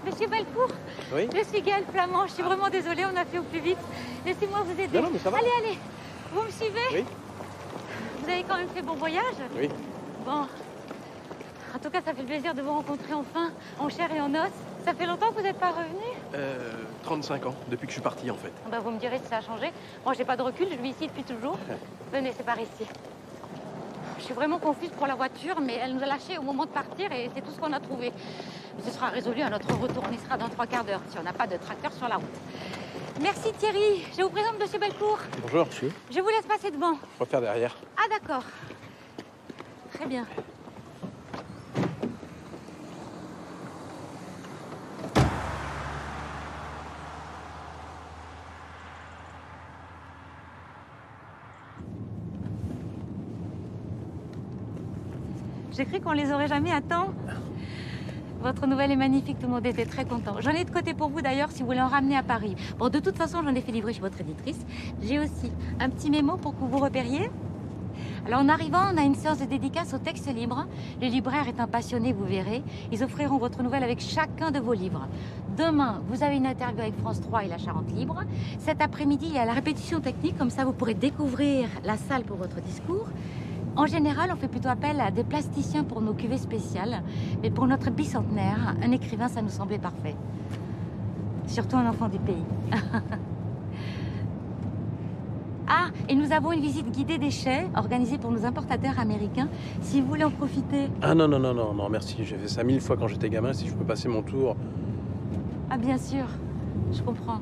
Monsieur Belcourt, Oui. je suis Gaëlle Flamand, je suis vraiment désolée, on a fait au plus vite. Laissez-moi vous aider. Non, non, mais ça va. Allez, allez, vous me suivez? Oui. Vous avez quand même fait bon voyage? Oui. Bon. En tout cas, ça fait plaisir de vous rencontrer enfin, en chair et en os. Ça fait longtemps que vous n'êtes pas revenu? 35 ans, depuis que je suis parti en fait. Bah, vous me direz si ça a changé. Moi, j'ai pas de recul, je vis ici depuis toujours. Venez, c'est par ici. Je suis vraiment confuse pour la voiture, mais elle nous a lâchés au moment de partir et c'est tout ce qu'on a trouvé. Ce sera résolu à notre retour, on y sera dans 3 quarts d'heure, si on n'a pas de tracteur sur la route. Merci Thierry, je vous présente Monsieur Belcourt. Bonjour, monsieur. Je vous laisse passer devant. Je préfère derrière. Ah d'accord. Très bien. J'ai cru qu'on les aurait jamais à temps. Votre nouvelle est magnifique, tout le monde était très content. J'en ai de côté pour vous d'ailleurs si vous voulez en ramener à Paris. Bon, de toute façon, j'en ai fait livrer chez votre éditrice. J'ai aussi un petit mémo pour que vous vous repériez. Alors en arrivant, on a une séance de dédicace au texte libre. Le libraire est un passionné, vous verrez. Ils offriront votre nouvelle avec chacun de vos livres. Demain, vous avez une interview avec France 3 et la Charente Libre. Cet après-midi, il y a la répétition technique, comme ça vous pourrez découvrir la salle pour votre discours. En général, on fait plutôt appel à des plasticiens pour nos cuvées spéciales. Mais pour notre bicentenaire, un écrivain, ça nous semblait parfait. Surtout un enfant du pays. Ah, et nous avons une visite guidée des chais, organisée pour nos importateurs américains. Si vous voulez en profiter... Ah non, non, non, non, non, merci. J'ai fait ça 1000 fois quand j'étais gamin. Si je peux passer mon tour... Ah, bien sûr. Je comprends.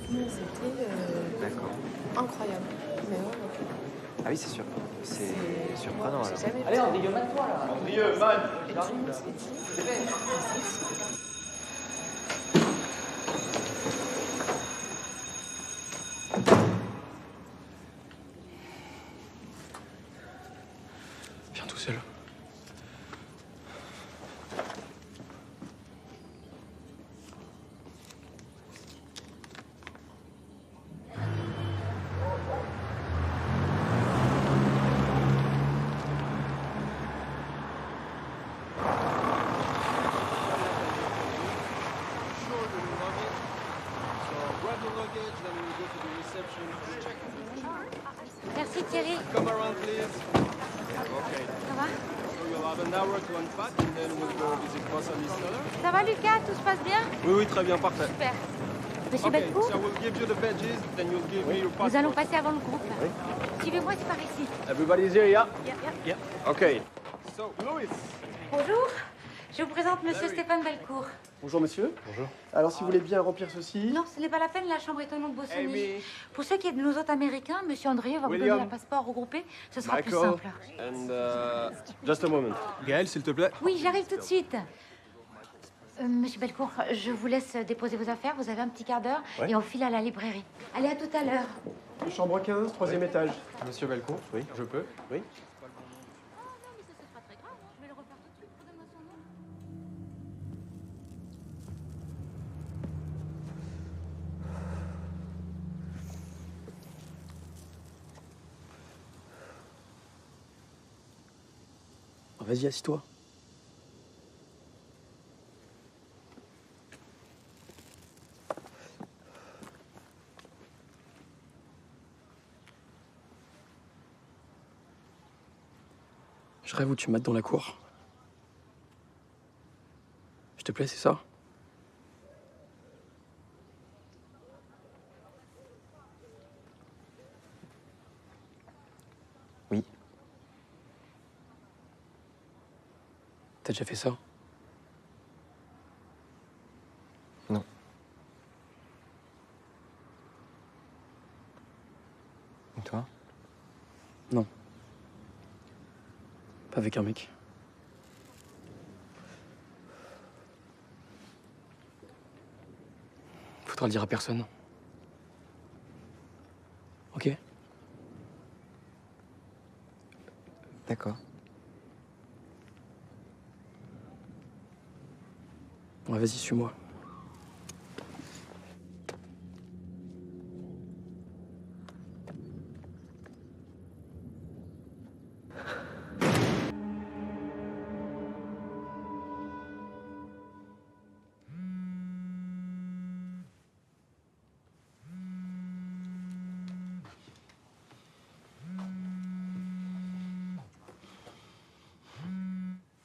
C'était D'accord. incroyable. Mais ouais, Ah oui, c'est sûr. C'est surprenant moi, alors. j'ai jamais Allez, vu ça. André, mate-toi là. Andrieux, man. Et tout le monde s'est dit, Viens tout seul. Merci Thierry. Come around, please. Ça va? So you'll have an hour to unpack, and then we'll go visit boss and his cellar. Ça va Lucas? Tout se passe bien? Oui, oui, très bien, parfait. Super. Monsieur Okay, Belcourt, so we'll give you the veggies, then you'll give me your nous allons passport. passer avant le groupe. Suivez-moi, c'est par ici. Everybody's here, yeah? Yeah. Okay. So, Louis. Bonjour, je vous présente Monsieur Stéphane Belcourt. Bonjour monsieur. Bonjour. Alors si vous voulez bien remplir ceci. Non, ce n'est pas la peine, la chambre est au nom de Bossoni. Amy. Pour ceux qui êtes de nos hôtes américains, Monsieur Andrieux va vous donner William. un passeport regroupé. Ce sera plus Michael. simple. And just a moment. Gaël, s'il te plaît. Oui, j'arrive tout de suite. Monsieur Belcourt, je vous laisse déposer vos affaires. Vous avez un petit quart d'heure Ouais. et on file à la librairie. Allez, à tout à l'heure. Chambre 15, troisième étage. Monsieur Belcourt, Oui. je peux? Oui. Vas-y, assis-toi. Je rêve où tu mates dans la cour. Je te plais, c'est ça? Oui. T'as déjà fait ça? toi? Non. Pas avec un mec. Faudra le dire à personne. Ok? D'accord. Ouais, vas-y, suis-moi.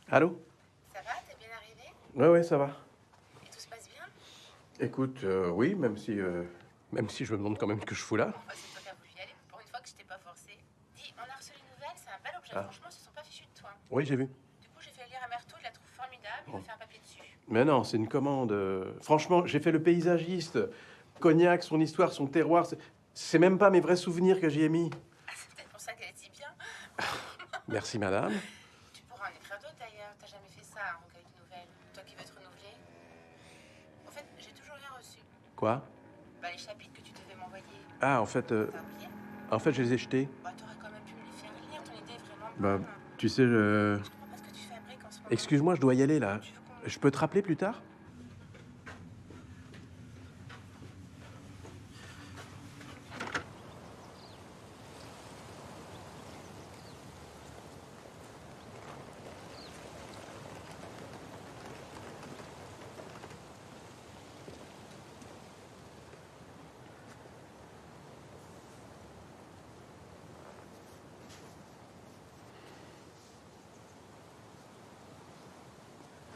Allô? Ça va? T'es bien arrivé? Ouais, ça va. Et tout se passe bien? Écoute, oui, même si je me demande quand même ce que je fous là. Bah, c'est toi qui as voulu y aller. Pour une fois que je t'ai pas forcé. Dis, on a reçu les nouvelles, c'est un bel objet. Ah. Franchement, ils se sont pas fichus de toi. Oui, j'ai vu. Du coup, j'ai fait lire à Merto, il la trouve formidable, il Bon. a fait un papier dessus. Mais non, c'est une commande. Franchement, j'ai fait le paysagiste. Cognac, son histoire, son terroir. C'est même pas mes vrais souvenirs que j'y ai mis. Ah, c'est peut-être pour ça qu'elle est si bien. Merci, madame. Tu pourras en écrire d'autres d'ailleurs. T'as jamais fait ça, un recueil de nouvelles. Toi qui veux te renouveler. En fait, j'ai toujours rien reçu. Quoi? Bah, les chapitres que tu devais m'envoyer. Ah, T'as oublié? je les ai jetés. Bah, t'aurais quand même pu me les faire lire. Ton idée est vraiment Bah, bonne. tu sais, je... Je comprends pas ce que tu fabriques en ce moment. Excuse-moi, je dois y aller, là. Tu veux qu'on- Je peux te rappeler plus tard?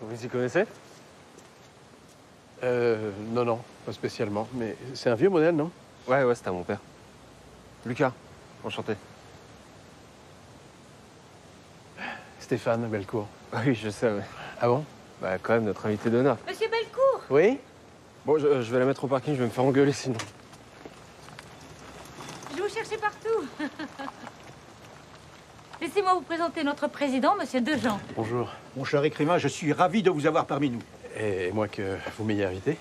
Vous y connaissez? Non, pas spécialement. Mais c'est un vieux modèle, non? Ouais, c'était à mon père. Lucas, enchanté. Stéphane Belcourt. Ah oui, je sais, ouais. Ah bon? Bah, quand même, notre invité d'honneur. Monsieur Belcourt! Oui? Bon, je vais la mettre au parking, je vais me faire engueuler sinon. Je vous cherchais partout. Laissez-moi vous présenter notre président, Monsieur Dejean. Bonjour. Mon cher écrivain, je suis ravi de vous avoir parmi nous. Et moi que vous m'ayez invité.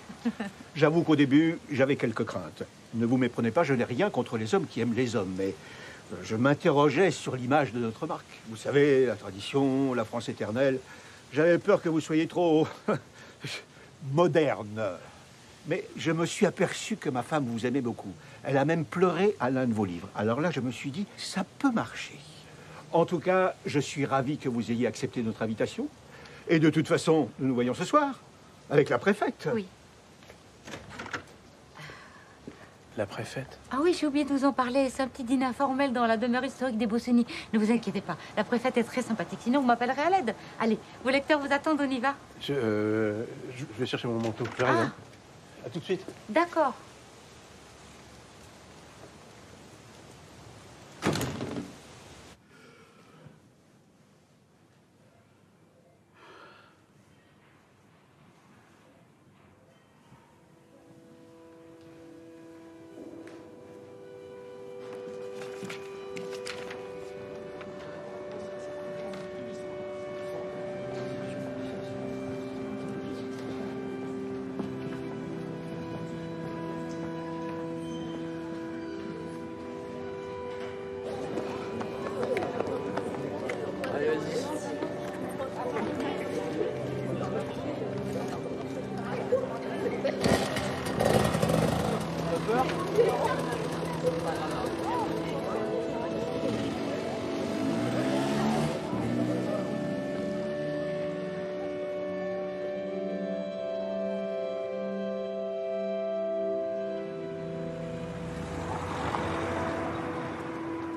J'avoue qu'au début, j'avais quelques craintes. Ne vous méprenez pas, je n'ai rien contre les hommes qui aiment les hommes, mais je m'interrogeais sur l'image de notre marque. Vous savez, la tradition, la France éternelle. J'avais peur que vous soyez trop moderne. Mais je me suis aperçu que ma femme vous aimait beaucoup. Elle a même pleuré à l'un de vos livres. Alors là, je me suis dit, ça peut marcher. En tout cas, je suis ravi que vous ayez accepté notre invitation. Et de toute façon, nous nous voyons ce soir, avec la préfète. Oui. La préfète. Ah oui, j'ai oublié de vous en parler. C'est un petit dîner informel dans la demeure historique des Bossoni. Ne vous inquiétez pas, la préfète est très sympathique. Sinon, vous m'appellerez à l'aide. Allez, vos lecteurs vous attendent, on y va. Je vais chercher mon manteau. J'arrive. Ah. Hein. À tout de suite. D'accord.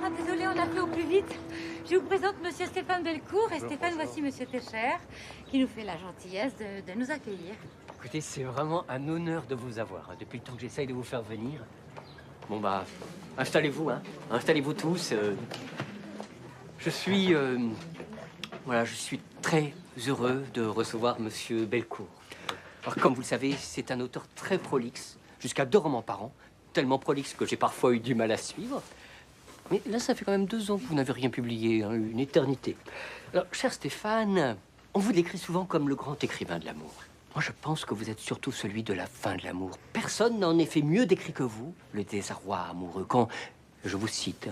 Ah, désolé, on a fait au plus vite. Je vous présente Monsieur Stéphane Belcourt et Stéphane, voici Monsieur Técher, qui nous fait la gentillesse de nous accueillir. Écoutez, c'est vraiment un honneur de vous avoir. Depuis le temps que j'essaye de vous faire venir. Bon bah, installez-vous, hein. Installez-vous tous. Je suis, voilà, je suis très heureux de recevoir Monsieur Belcourt. Alors, comme vous le savez, c'est un auteur très prolixe, jusqu'à 2 romans par an, tellement prolixe que j'ai parfois eu du mal à suivre. Mais là, ça fait quand même 2 ans que vous n'avez rien publié, hein, une éternité. Alors, cher Stéphane, on vous décrit souvent comme le grand écrivain de l'amour. Moi, je pense que vous êtes surtout celui de la fin de l'amour. Personne n'a en effet mieux décrit que vous le désarroi amoureux. Quand, je vous cite,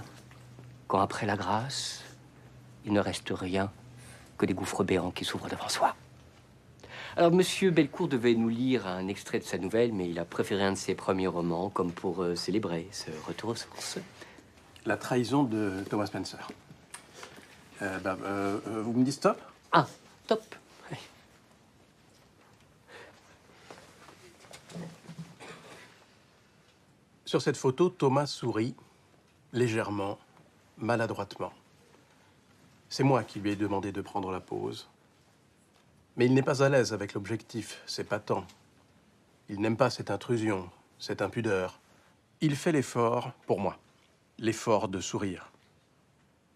quand après la grâce, il ne reste rien que des gouffres béants qui s'ouvrent devant soi. Alors, Monsieur Bellecour devait nous lire un extrait de sa nouvelle, mais il a préféré un de ses premiers romans, comme pour célébrer ce retour aux sources. La trahison de Thomas Spencer. Vous me dites stop? Ah, top. Sur cette photo, Thomas sourit, légèrement, maladroitement. C'est moi qui lui ai demandé de prendre la pose. Mais il n'est pas à l'aise avec l'objectif, c'est patent. Il n'aime pas cette intrusion, cette impudeur. Il fait l'effort, pour moi, l'effort de sourire.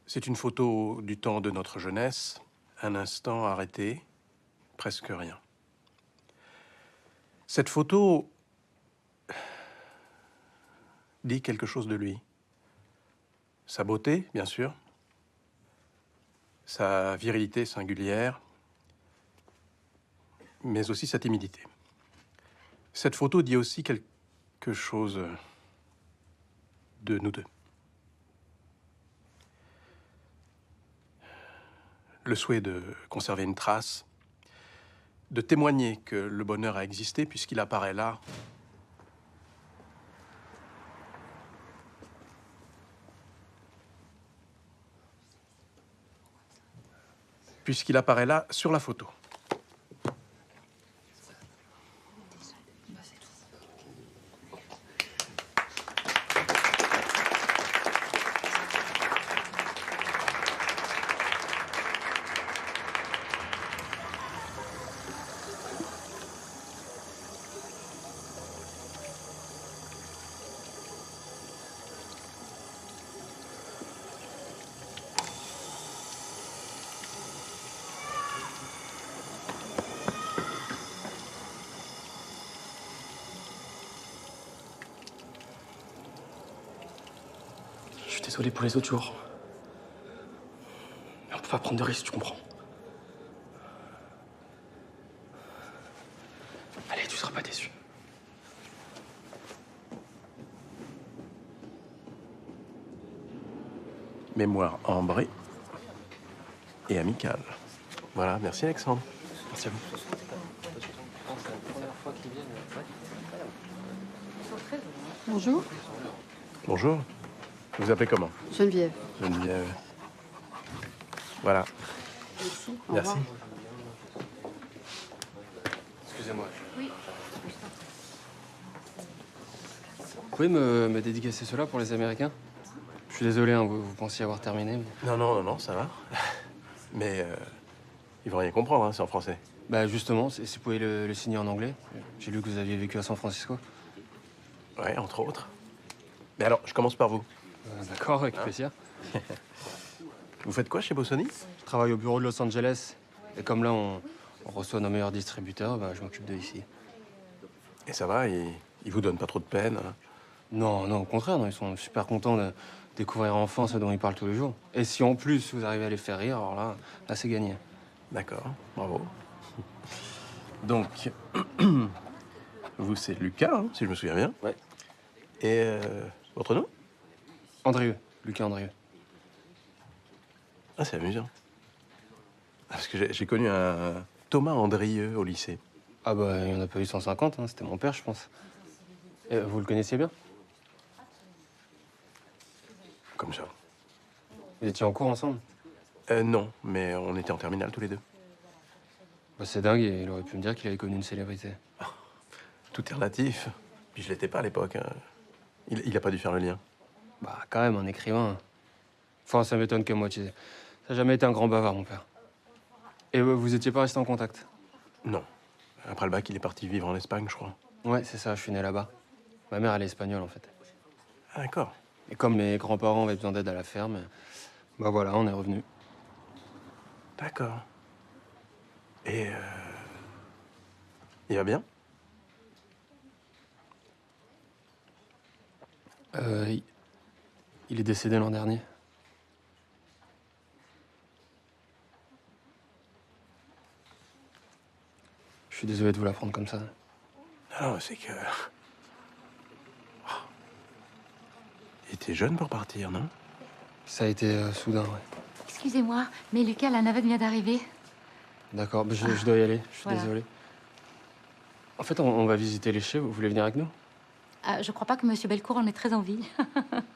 C'est une photo du temps de notre jeunesse, un instant arrêté, presque rien. Cette photo dit quelque chose de lui. Sa beauté, bien sûr, sa virilité singulière, mais aussi sa timidité. Cette photo dit aussi quelque chose de nous deux. Le souhait de conserver une trace, de témoigner que le bonheur a existé puisqu'il apparaît là. Puisqu'il apparaît là sur la photo. Je suis désolé pour les autres jours. Mais on peut pas prendre de risques, tu comprends? Allez, tu seras pas déçu. Mémoire ambrée et amicale. Voilà, merci Alexandre. Merci à vous. Bonjour, Bonjour. Vous vous appelez comment? Geneviève. Geneviève. Voilà. Au Merci. revoir. Excusez-moi. Oui. Vous pouvez me dédicacer cela pour les Américains? Je suis désolé, hein, vous pensiez avoir terminé. Mais... Non, ça va. Mais ils vont rien comprendre, hein, c'est en français. Bah justement, si vous pouvez le signer en anglais. J'ai lu que vous aviez vécu à San Francisco. Ouais, entre autres. Mais alors, je commence par vous. D'accord, avec plaisir. Vous faites quoi chez Bossoni? Je travaille au bureau de Los Angeles. Et comme là, on reçoit nos meilleurs distributeurs, bah, je m'occupe d'eux ici. Et ça va, ils vous donnent pas trop de peine, hein? Non, au contraire, non, ils sont super contents de découvrir enfin ce dont ils parlent tous les jours. Et si en plus vous arrivez à les faire rire, alors là c'est gagné. D'accord, bravo. Donc, vous c'est Lucas, hein, si je me souviens bien. Ouais. Et votre nom? Andrieux, Lucas Andrieux. Ah, c'est amusant. Parce que j'ai connu un Thomas Andrieux au lycée. Ah bah, il n'y en a pas eu 150, hein, c'était mon père, je pense. Et vous le connaissiez bien? Comme ça. Vous étiez en cours ensemble? Non, mais on était en terminale tous les deux. Bah, c'est dingue, il aurait pu me dire qu'il avait connu une célébrité. Tout est relatif. Puis je l'étais pas à l'époque, hein. Il a pas dû faire le lien. Bah, quand même, un écrivain. Enfin, ça m'étonne qu'à moitié. Ça n'a jamais été un grand bavard, mon père. Et vous étiez pas resté en contact? Non. Après le bac, il est parti vivre en Espagne, je crois. Ouais, c'est ça, je suis né là-bas. Ma mère, elle est espagnole, en fait. Ah, d'accord. Et comme mes grands-parents avaient besoin d'aide à la ferme, bah voilà, on est revenu. D'accord. Et il va bien? Il est décédé l'an dernier. Je suis désolé de vous l'apprendre comme ça. Non, c'est que... Oh. Il était jeune pour partir, non? Ça a été soudain, ouais. Excusez-moi, mais Lucas, la navette vient d'arriver. D'accord, je dois y aller, je suis Voilà. désolé. En fait, on va visiter les chais, vous voulez venir avec nous? Je crois pas que Monsieur Belcourt en ait très envie.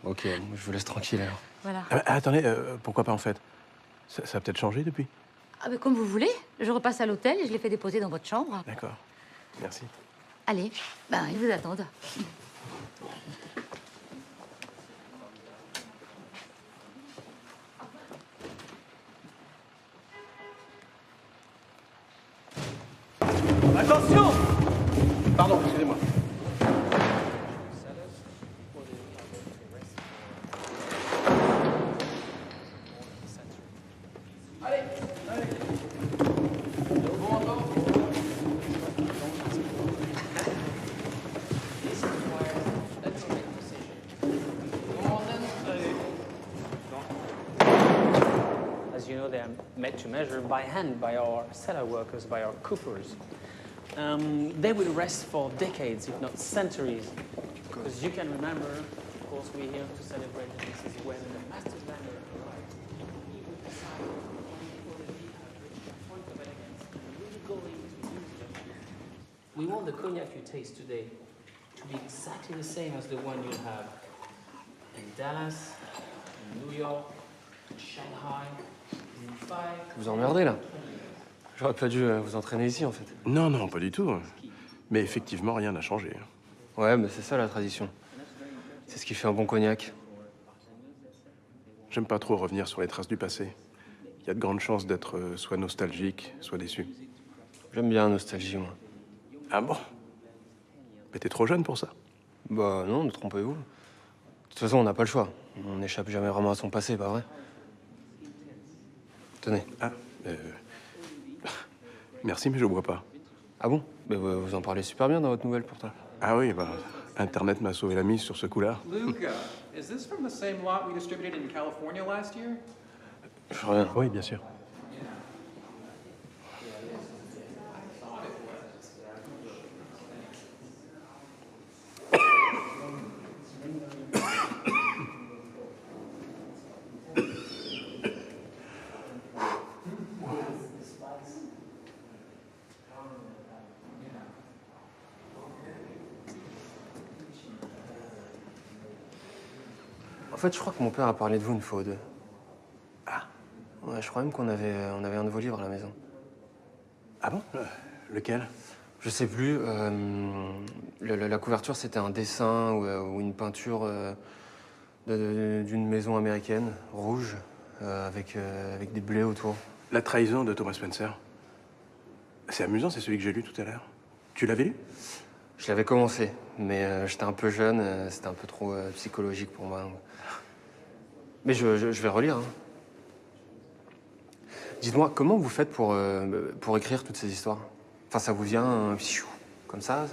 Ok, je vous laisse tranquille alors. Voilà. Attendez, pourquoi pas en fait? Ça a peut-être changé depuis? Ah, mais comme vous voulez. Je repasse à l'hôtel et je les fais déposer dans votre chambre. D'accord, merci. Allez, ben, ils vous attendent. Attention! Pardon, excusez-moi. As you know, they are made to measure by hand by our cellar workers, by our coopers. They will rest for decades, if not centuries. Because you can remember, of course, we're here to celebrate that this is when the master blender arrived. He would decide for the beer average, point of elegance, and really going to use it. We want the cognac you taste today to be exactly the same as the one you have in Dallas, in New York, in Shanghai, in Dubai. Vous emmerdez là? J'aurais pas dû vous entraîner ici en fait. Non, non, pas du tout. Mais effectivement, rien n'a changé. Ouais, mais c'est ça la tradition. C'est ce qui fait un bon cognac. J'aime pas trop revenir sur les traces du passé. Il y a de grandes chances d'être soit nostalgique, soit déçu. J'aime bien la nostalgie, moi. Ah bon? Mais t'es trop jeune pour ça. Bah non, ne trompez-vous. De toute façon, on n'a pas le choix. On n'échappe jamais vraiment à son passé, pas vrai? Tenez. Ah, merci, mais je bois pas. Ah bon? Mais vous en parlez super bien dans votre nouvelle, pourtant. Ah oui, bah, Internet m'a sauvé la mise sur ce coup-là. Luca, is this from the same lot we distributed in California last year? Rien. Oui, bien sûr. En fait, je crois que mon père a parlé de vous une fois ou deux. Ah. Ouais, je crois même qu'on avait un de vos livres à la maison. Ah bon? Lequel? Je sais plus. La couverture, c'était un dessin ou une peinture d'une maison américaine, rouge, avec des blés autour. La trahison de Thomas Spencer. C'est amusant, c'est celui que j'ai lu tout à l'heure. Tu l'avais lu? Je l'avais commencé, mais j'étais un peu jeune, c'était un peu trop psychologique pour moi. Mais je vais relire. Hein. Dites-moi, comment vous faites pour écrire toutes ces histoires? Enfin, ça vous vient comme ça?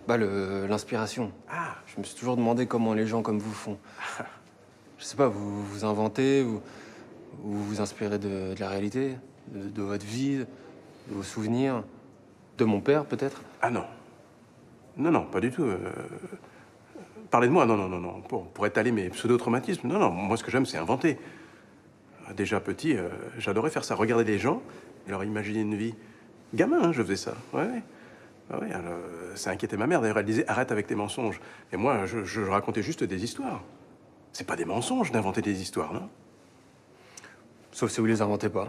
Bah, l'inspiration. Ah. Je me suis toujours demandé comment les gens comme vous font. Je sais pas, vous vous inventez, vous vous inspirez de la réalité, de votre vie, de vos souvenirs, de mon père peut-être? Ah non. Non, non, pas du tout. Parlez de moi, non, non, non, non. Pour étaler mes pseudo-traumatismes, non, non. Moi, ce que j'aime, c'est inventer. Déjà petit, j'adorais faire ça. Regarder les gens et leur imaginer une vie. Gamin, hein, je faisais ça. Ouais, ouais. Ouais, alors, ça inquiétait ma mère. D'ailleurs, elle disait arrête avec tes mensonges. Et moi, je racontais juste des histoires. C'est pas des mensonges d'inventer des histoires, non? Sauf si vous les inventez pas.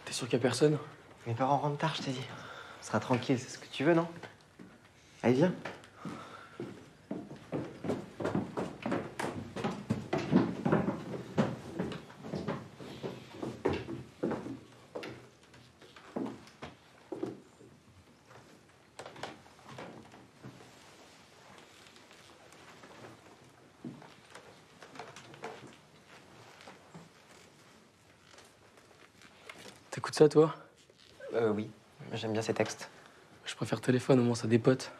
T'es sûr qu'il y a personne? Mes parents rentrent tard, je t'ai dit. On sera tranquille, c'est ce que tu veux, non? Allez, viens. T'écoutes ça, toi? Oui. J'aime bien ces textes. Je préfère téléphone, au moins ça dépote.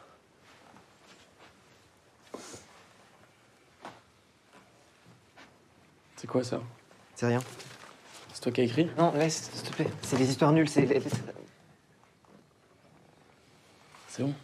C'est quoi ça? C'est rien. C'est toi qui as écrit? Non, laisse, s'il te plaît. C'est des histoires nulles, c'est... C'est bon.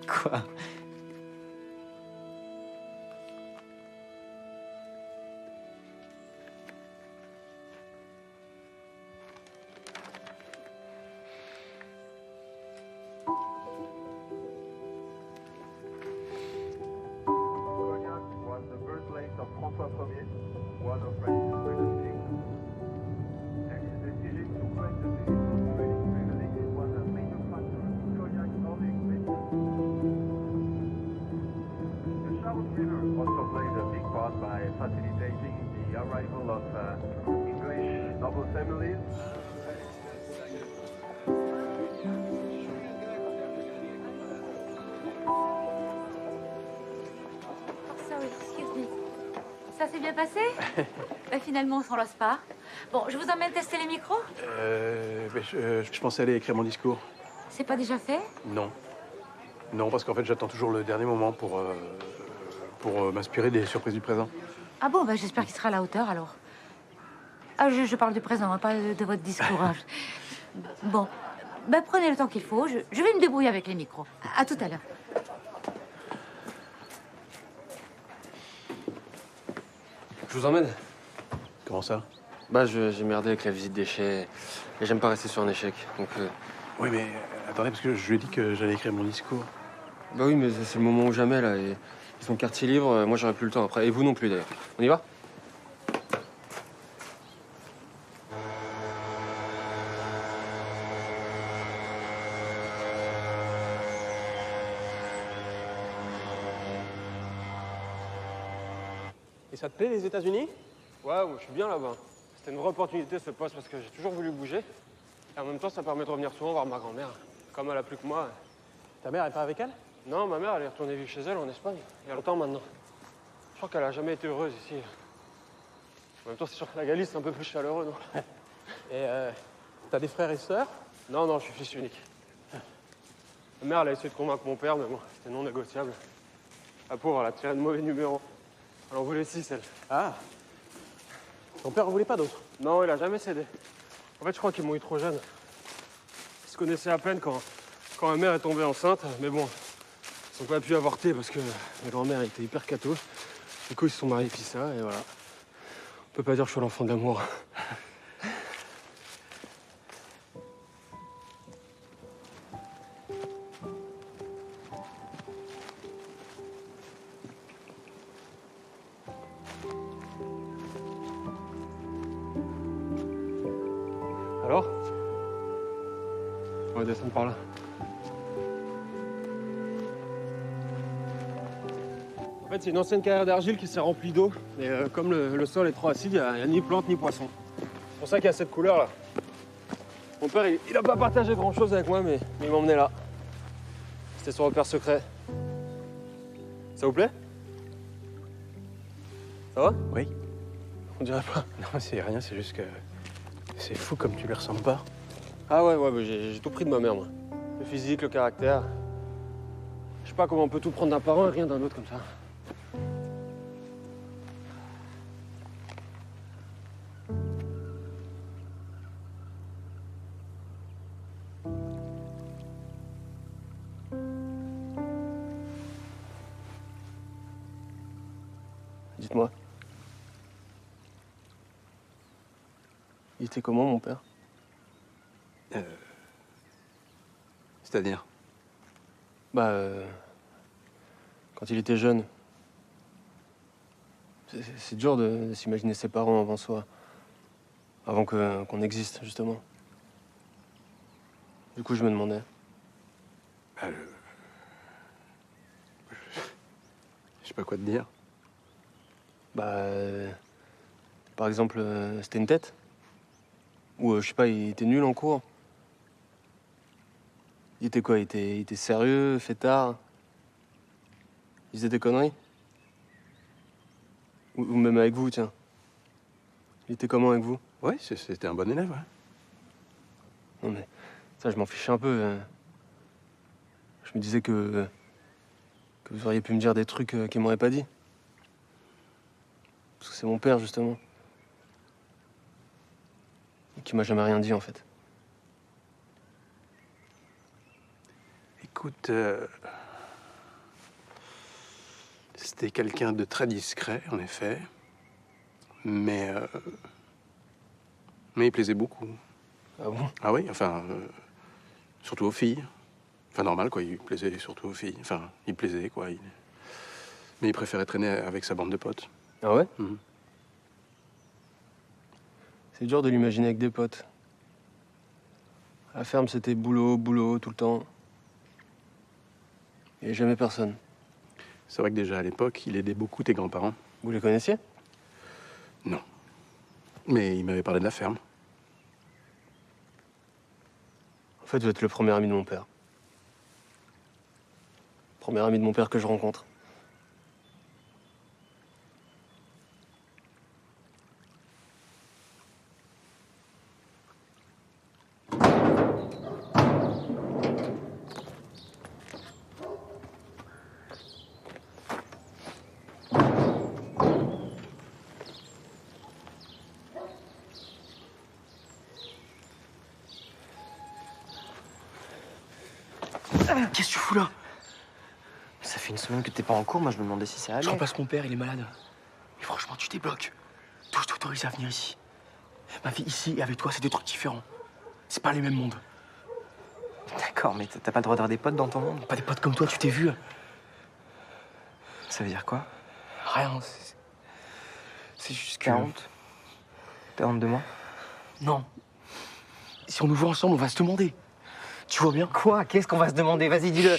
Quoi? Was the birthplace of François Ier, one of France's greatest kings. And his decision to grant the citizen's trading privilege was a major factor in Cognac's early existence. The Charles River also played a big part by facilitating the arrival of English noble families. Sorry, excuse me. Ça s'est bien passé? Finalement, on s'en lasse pas. Bon, je vous emmène tester les micros? Je pensais aller écrire mon discours. C'est pas déjà fait? Non. Non, parce qu'en fait, j'attends toujours le dernier moment pour m'inspirer des surprises du présent. Ah bon, bah, j'espère qu'il sera à la hauteur, alors. Ah, je parle du présent, hein, pas de votre discours. Hein. Bon, bah, prenez le temps qu'il faut. Je vais me débrouiller avec les micros. À tout à l'heure. Je vous emmène. Comment ça? Bah, j'ai merdé avec la visite d'échec. Et j'aime pas rester sur un échec. Donc. Oui, mais attendez, parce que je lui ai dit que j'allais écrire mon discours. Bah oui, mais c'est le moment ou jamais, là. Et ils sont quartier libre. Moi, j'aurai plus le temps après. Et vous non plus, d'ailleurs. On y va? Et ça te plaît, les États-Unis? Ouais, moi, je suis bien là-bas. C'était une vraie opportunité, ce poste, parce que j'ai toujours voulu bouger. Et en même temps, ça permet de revenir souvent voir ma grand-mère. Comme elle a plus que moi. Ta mère est pas avec elle? Non, ma mère, elle est retournée vivre chez elle en Espagne. Il y a longtemps maintenant. Je crois qu'elle a jamais été heureuse ici. En même temps, c'est sûr que la Galice, c'est un peu plus chaleureux, non? Et t'as des frères et sœurs? Non, non, je suis fils unique. Ma mère, elle a essayé de convaincre mon père, mais bon, c'était non négociable. La pauvre, elle a tiré de mauvais numéros. Elle en voulait 6, elle. Ah. Ton père en voulait pas d'autres? Non, il a jamais cédé. En fait, je crois qu'ils m'ont eu trop jeune. Ils se connaissaient à peine quand ma mère est tombée enceinte, mais bon, ils n'ont pas pu avorter parce que ma grand-mère était hyper catho. Du coup, ils se sont mariés, puis ça, et voilà. On peut pas dire que je suis l'enfant de l'amour. Alors? On va descendre par là. En fait, c'est une ancienne carrière d'argile qui s'est remplie d'eau. Et comme le sol est trop acide, il n'y a ni plantes ni poissons. C'est pour ça qu'il y a cette couleur-là. Mon père, il n'a pas partagé grand-chose avec moi, mais il m'a emmené là. C'était son repère secret. Ça vous plaît? Ça va? Oui. On dirait pas. Non, c'est rien, c'est juste que c'est fou comme tu lui ressembles pas. Ah ouais, bah j'ai tout pris de ma mère, moi. Le physique, le caractère. Je sais pas comment on peut tout prendre d'un parent et rien d'un autre comme ça. Dites-moi. Il était comment, mon père? C'est-à-dire? Bah, quand il était jeune. C'est dur de s'imaginer ses parents avant soi. Avant qu'on existe, justement. Du coup, je me demandais. Bah, je sais pas quoi te dire. Bah, par exemple, c'était une tête. Ou, je sais pas, il était nul en cours. Il était quoi? Il était sérieux, fêtard. Il faisait des conneries. Ou même avec vous, tiens. Il était comment avec vous? Ouais, c'était un bon élève, ouais. Non mais, ça, je m'en fichais un peu. Je me disais que vous auriez pu me dire des trucs qu'il m'aurait pas dit. Parce que c'est mon père, justement. Et qui m'a jamais rien dit, en fait. Écoute, c'était quelqu'un de très discret, en effet. Mais il plaisait beaucoup. Ah bon? Ah oui, enfin, surtout aux filles. Enfin, normal, quoi, il plaisait surtout aux filles. Enfin, il plaisait, quoi. Mais il préférait traîner avec sa bande de potes. Ah ouais? Mhm. C'est dur de l'imaginer avec des potes. À la ferme, c'était boulot, boulot, tout le temps. Et jamais personne. C'est vrai que déjà, à l'époque, il aidait beaucoup tes grands-parents. Vous les connaissiez? Non. Mais il m'avait parlé de la ferme. En fait, vous êtes le premier ami de mon père. Premier ami de mon père que je rencontre. Qu'est-ce que tu fous là? Ça fait une semaine que t'es pas en cours, moi je me demandais si ça allait. Je remplace mon père, il est malade. Mais franchement, tu débloques. Toi, je t'autorise à venir ici. Ma vie ici et avec toi, c'est deux trucs différents. C'est pas les mêmes mondes. D'accord, mais t'as pas le droit d'avoir des potes dans ton monde? Pas des potes comme toi, tu t'es vu. Ça veut dire quoi? Rien, c'est juste que... T'as honte? T'as honte de moi? Non. Si on nous voit ensemble, on va se demander. Tu vois bien? Quoi? Qu'est-ce qu'on va se demander? Vas-y, dis-le.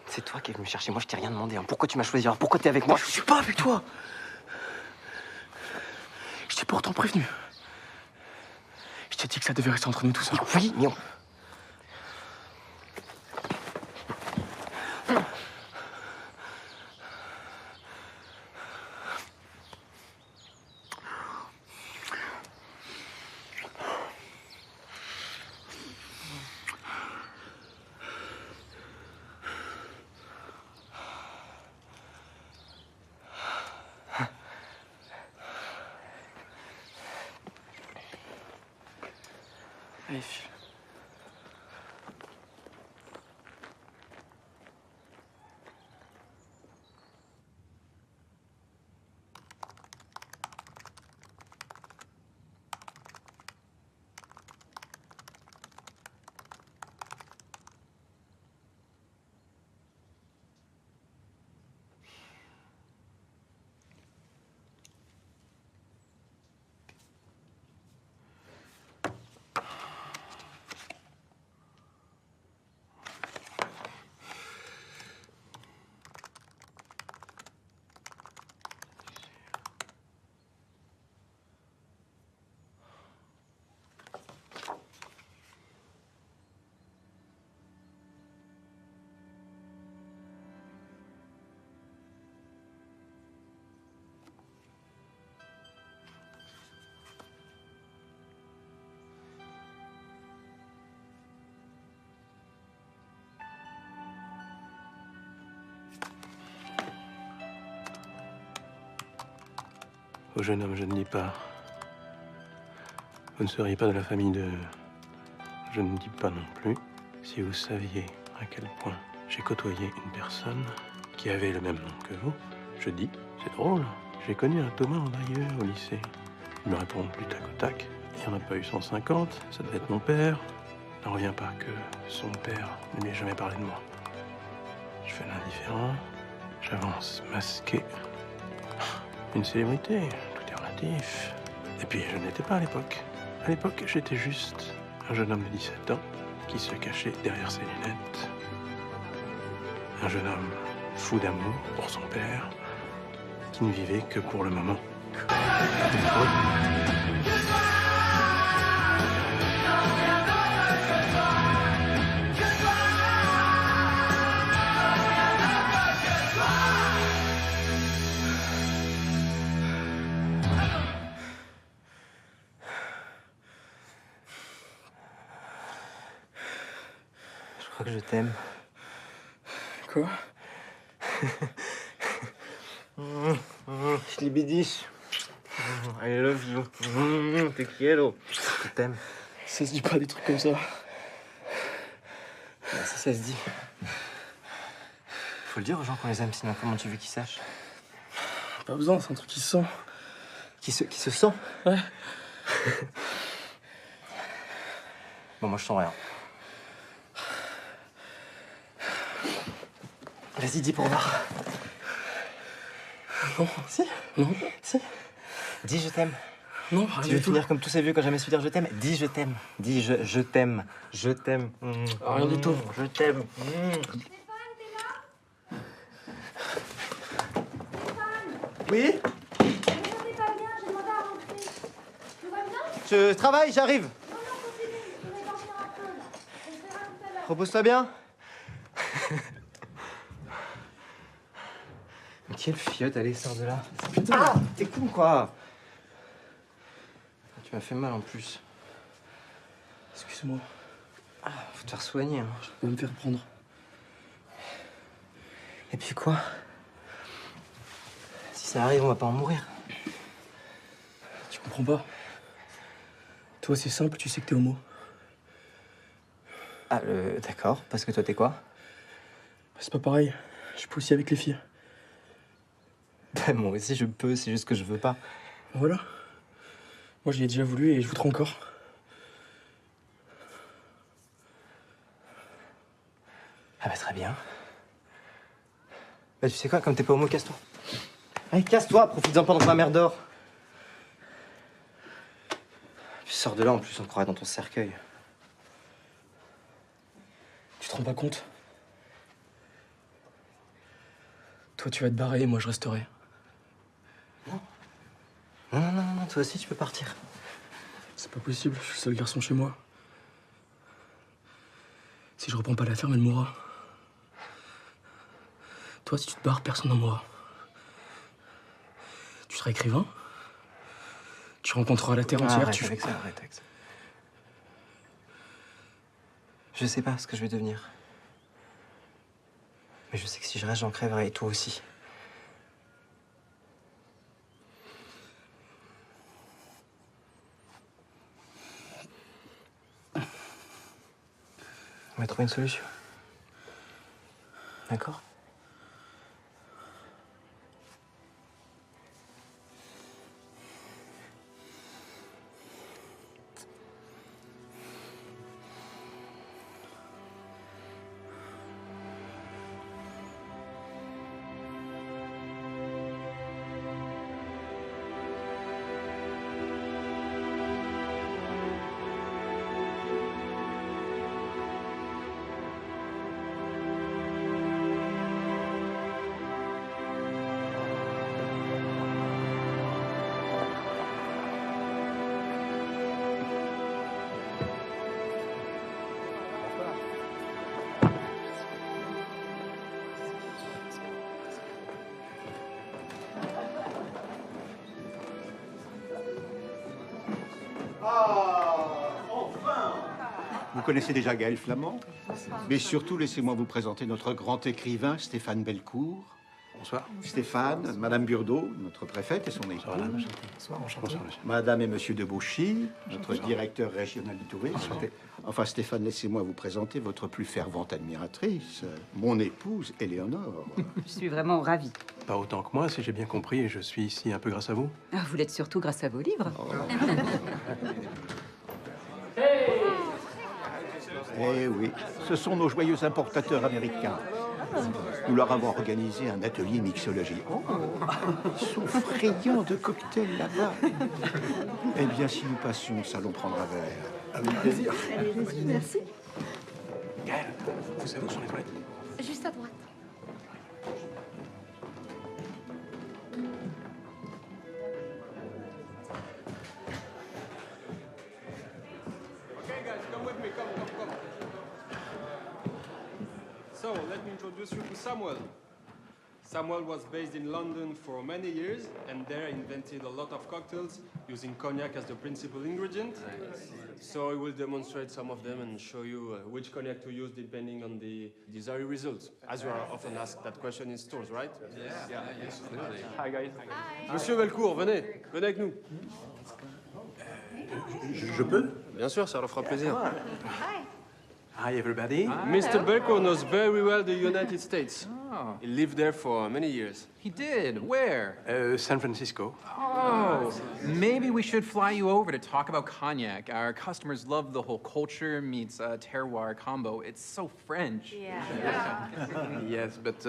C'est toi qui es venu me chercher, moi je t'ai rien demandé. Hein. Pourquoi tu m'as choisi? Alors pourquoi t'es avec moi? Je suis pas avec toi. Je t'ai pourtant prévenu. Je t'ai dit que ça devait rester entre nous tout ça. Oui, mais on... Allez, file. Au jeune homme, je ne dis pas. Vous ne seriez pas de la famille de... Je ne dis pas non plus. Si vous saviez à quel point j'ai côtoyé une personne qui avait le même nom que vous, je dis, c'est drôle. J'ai connu un Thomas Andrieux au lycée. Il me répond du tac au tac. Il n'y en a pas eu 150, ça devait être mon père. n'en revient pas que son père ne lui ait jamais parlé de moi. Je fais l'indifférent, j'avance masqué. Une célébrité, tout est relatif. Et puis, je n'étais pas à l'époque. À l'époque, j'étais juste un jeune homme de 17 ans qui se cachait derrière ses lunettes. Un jeune homme fou d'amour pour son père, qui ne vivait que pour le moment. Je crois que je t'aime. Quoi? Je libidis. I love you. Te quiero. Je t'aime. Ça se dit pas des trucs comme ça. Ça se dit. Faut le dire aux gens qu'on les aime, sinon comment tu veux qu'ils sachent? Pas besoin, c'est un truc qui se sent. Qui se sent? Ouais. Bon, moi je sens rien. Vas-y, dis pour voir. Non. Si? Non. Si. Dis je t'aime. Non, tu veux finir comme tous ces vieux quand jamais su dire je t'aime? Dis je t'aime. Dis je t'aime. Je t'aime. Rien du tout. Je t'aime. Oui? Je travaille, j'arrive. Repose-toi bien. Mais quelle fiotte, allez, sors de là. Putain, ah, t'es con, quoi. Tu m'as fait mal, en plus. Excuse-moi. Ah, faut te faire soigner, hein. Je peux me faire prendre. Et puis quoi? Si ça arrive, on va pas en mourir. Tu comprends pas? Toi, c'est simple, tu sais que t'es homo. Ah, d'accord, parce que toi, t'es quoi? C'est pas pareil. Je peux aussi avec les filles. Ben, moi aussi, je peux, c'est juste que je veux pas. Voilà. Moi, j'y ai déjà voulu et je voudrais encore. Ah bah, très bien. Bah, tu sais quoi, comme t'es pas homo, casse-toi. Allez, casse-toi, profites-en pendant que ma mère dort. Puis sors de là, en plus, on te croirait dans ton cercueil. Tu te rends pas compte? Toi, tu vas te barrer et moi, je resterai. Non, toi aussi, tu peux partir. C'est pas possible, je suis le seul garçon chez moi. Si je reprends pas la ferme, elle mourra. Toi, si tu te barres, personne n'en mourra. Tu seras écrivain. Tu rencontreras la terre entière. Arrête avec ça, arrête avec ça. Je sais pas ce que je vais devenir. Mais je sais que si je reste, j'en crèverai, et toi aussi. On va trouver une solution. D'accord? Vous connaissez déjà Gaël Flamand, mais surtout, laissez-moi vous présenter notre grand écrivain, Stéphane Bellecour. Bonsoir. Stéphane, Madame Burdeau, notre préfète et son épouse. Bonsoir, enchanté. Madame et Monsieur Debauchy, notre directeur régional du tourisme. Enfin, Stéphane, laissez-moi vous présenter votre plus fervente admiratrice, mon épouse, Éléonore. Je suis vraiment ravie. Pas autant que moi, si j'ai bien compris, je suis ici un peu grâce à vous. Ah, vous l'êtes surtout grâce à vos livres. Eh oui, ce sont nos joyeux importateurs américains. Nous leur avons organisé un atelier mixologie. Oh, ils sont friands de cocktails là-bas. Eh bien, si nous passions au salon prendre un verre. Avec plaisir. Allez, vas-y, merci. Gaël, vous savez où sont les toilettes? Juste à droite. Okay, guys, come with me. Come. So, let me introduce you to Samuel. Samuel was based in London for many years, and there invented a lot of cocktails using cognac as the principal ingredient. So he will demonstrate some of them and show you which cognac to use depending on the desired results. As you are often asked that question in stores, right? Yeah, absolutely. Hi, guys. Monsieur Velcourt, venez avec nous. Je peux? Bien sûr, ça leur fera plaisir. Hi, everybody. Mr. Belko knows very well the United States. Oh. He lived there for many years. He did? Where? San Francisco. Oh, maybe we should fly you over to talk about cognac. Our customers love the whole culture meets terroir combo. It's so French. Yes, but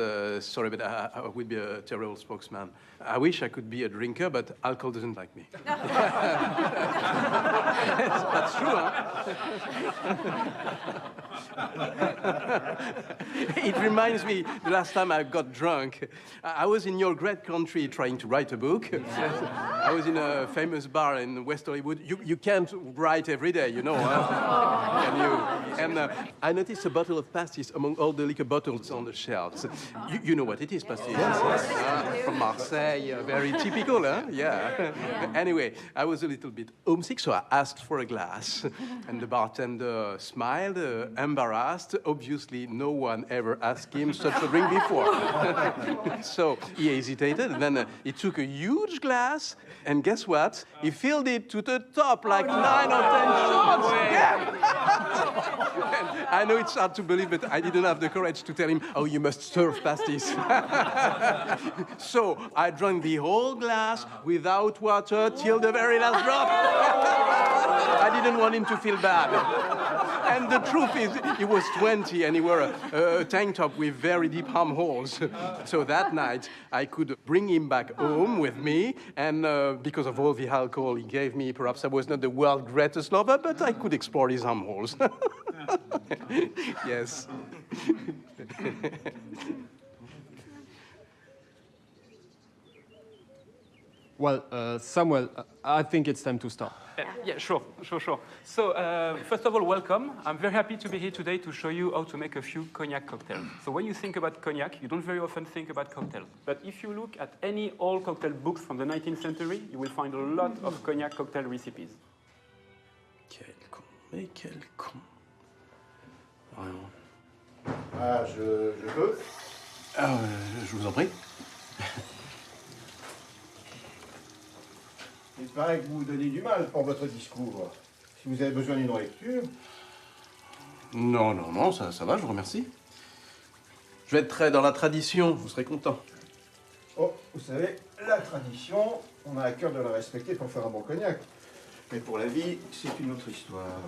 sorry, but I would be a terrible spokesman. I wish I could be a drinker, but alcohol doesn't like me. That's true, huh? It reminds me, the last time I got drunk, I was in your great country trying to write a book. I was in a famous bar in West Hollywood. You can't write every day, you know, huh? Can you? And I noticed a bottle of pastis among all the liquor bottles on the shelves. You know what it is, pastis? Yes. From Marseille, very typical, huh? Yeah. Anyway, I was a little bit homesick, so I asked for a glass. And the bartender smiled, embarrassed. Obviously, no one ever asked him such a drink before. So he hesitated, and then he took a huge glass, and guess what? He filled it to the top, like 9 or 10 shots. Yeah. I know it's hard to believe, but I didn't have the courage to tell him, oh, you must serve pasties. So I drank the whole glass without water till the very last drop. I didn't want him to feel bad. And the truth is, he was 20 and he wore a tank top with very deep armholes. So that night, I could bring him back home with me, and because of all the alcohol he gave me, perhaps I was not the world's greatest lover, but I could explore his armholes. Yes. Well, Samuel, I think it's time to start. Yeah, sure. So, first of all, welcome. I'm very happy to be here today to show you how to make a few cognac cocktails. So when you think about cognac, you don't very often think about cocktails. But if you look at any old cocktail books from the 19th century, you will find a lot of cognac cocktail recipes. Quel con, mais quel con. Vraiment. Ah, je peux? Ah, je vous en prie. Il paraît que vous vous donnez du mal pour votre discours. Si vous avez besoin d'une lecture... Non, ça va, je vous remercie. Je vais être très dans la tradition, vous serez content. Oh, vous savez, la tradition, on a à cœur de la respecter pour faire un bon cognac. Mais pour la vie, c'est une autre histoire.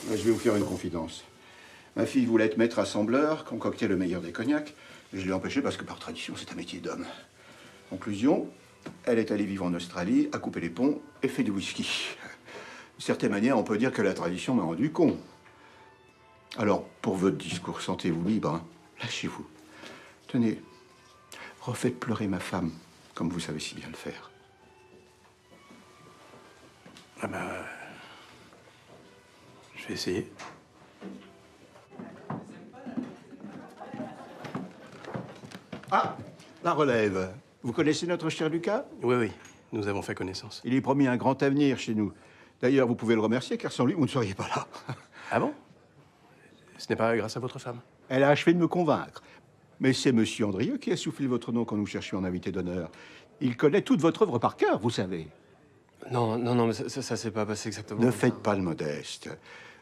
Je vais vous faire une confidence. Ma fille voulait être maître assembleur, concocter le meilleur des cognacs. Je l'ai empêché parce que par tradition, c'est un métier d'homme. Conclusion, elle est allée vivre en Australie, a coupé les ponts et fait du whisky. De certaine manière, on peut dire que la tradition m'a rendu con. Alors, pour votre discours, sentez-vous libre, hein. Lâchez-vous. Tenez, refaites pleurer ma femme, comme vous savez si bien le faire. Ah ben... je vais essayer. Ah, la relève. Vous connaissez notre cher Lucas? Oui, nous avons fait connaissance. Il est promis un grand avenir chez nous. D'ailleurs, vous pouvez le remercier, car sans lui, vous ne seriez pas là. Ah bon? Ce n'est pas grâce à votre femme? Elle a achevé de me convaincre. Mais c'est Monsieur Andrieux qui a soufflé votre nom quand nous cherchions un invité d'honneur. Il connaît toute votre œuvre par cœur, vous savez. Non, mais ça s'est pas passé exactement. Ne faites pas le modeste.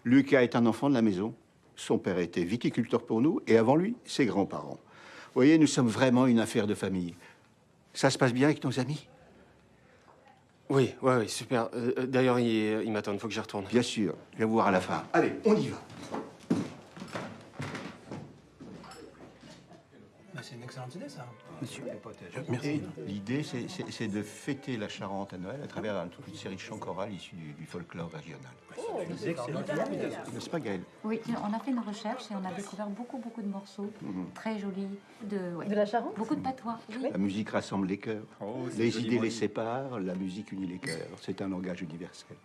Lucas est un enfant de la maison. Son père était viticulteur pour nous, et avant lui, ses grands-parents. Vous voyez, nous sommes vraiment une affaire de famille. Ça se passe bien avec nos amis? Oui, ouais, super. D'ailleurs, il m'attend, faut que j'y retourne. Bien sûr, je vais vous voir à la fin. Allez, on y va. C'est une excellente idée, ça. Monsieur, Merci. Et l'idée, c'est de fêter la Charente à Noël à travers toute une série de chants chorales issus du folklore régional. N'est-ce pas, Gaël? Oui, on a fait une recherche et on a découvert beaucoup de morceaux très jolis. De la Charente? Beaucoup de patois. Oui. La musique rassemble les cœurs. Les idées les séparent, la musique unit les cœurs. C'est un langage universel.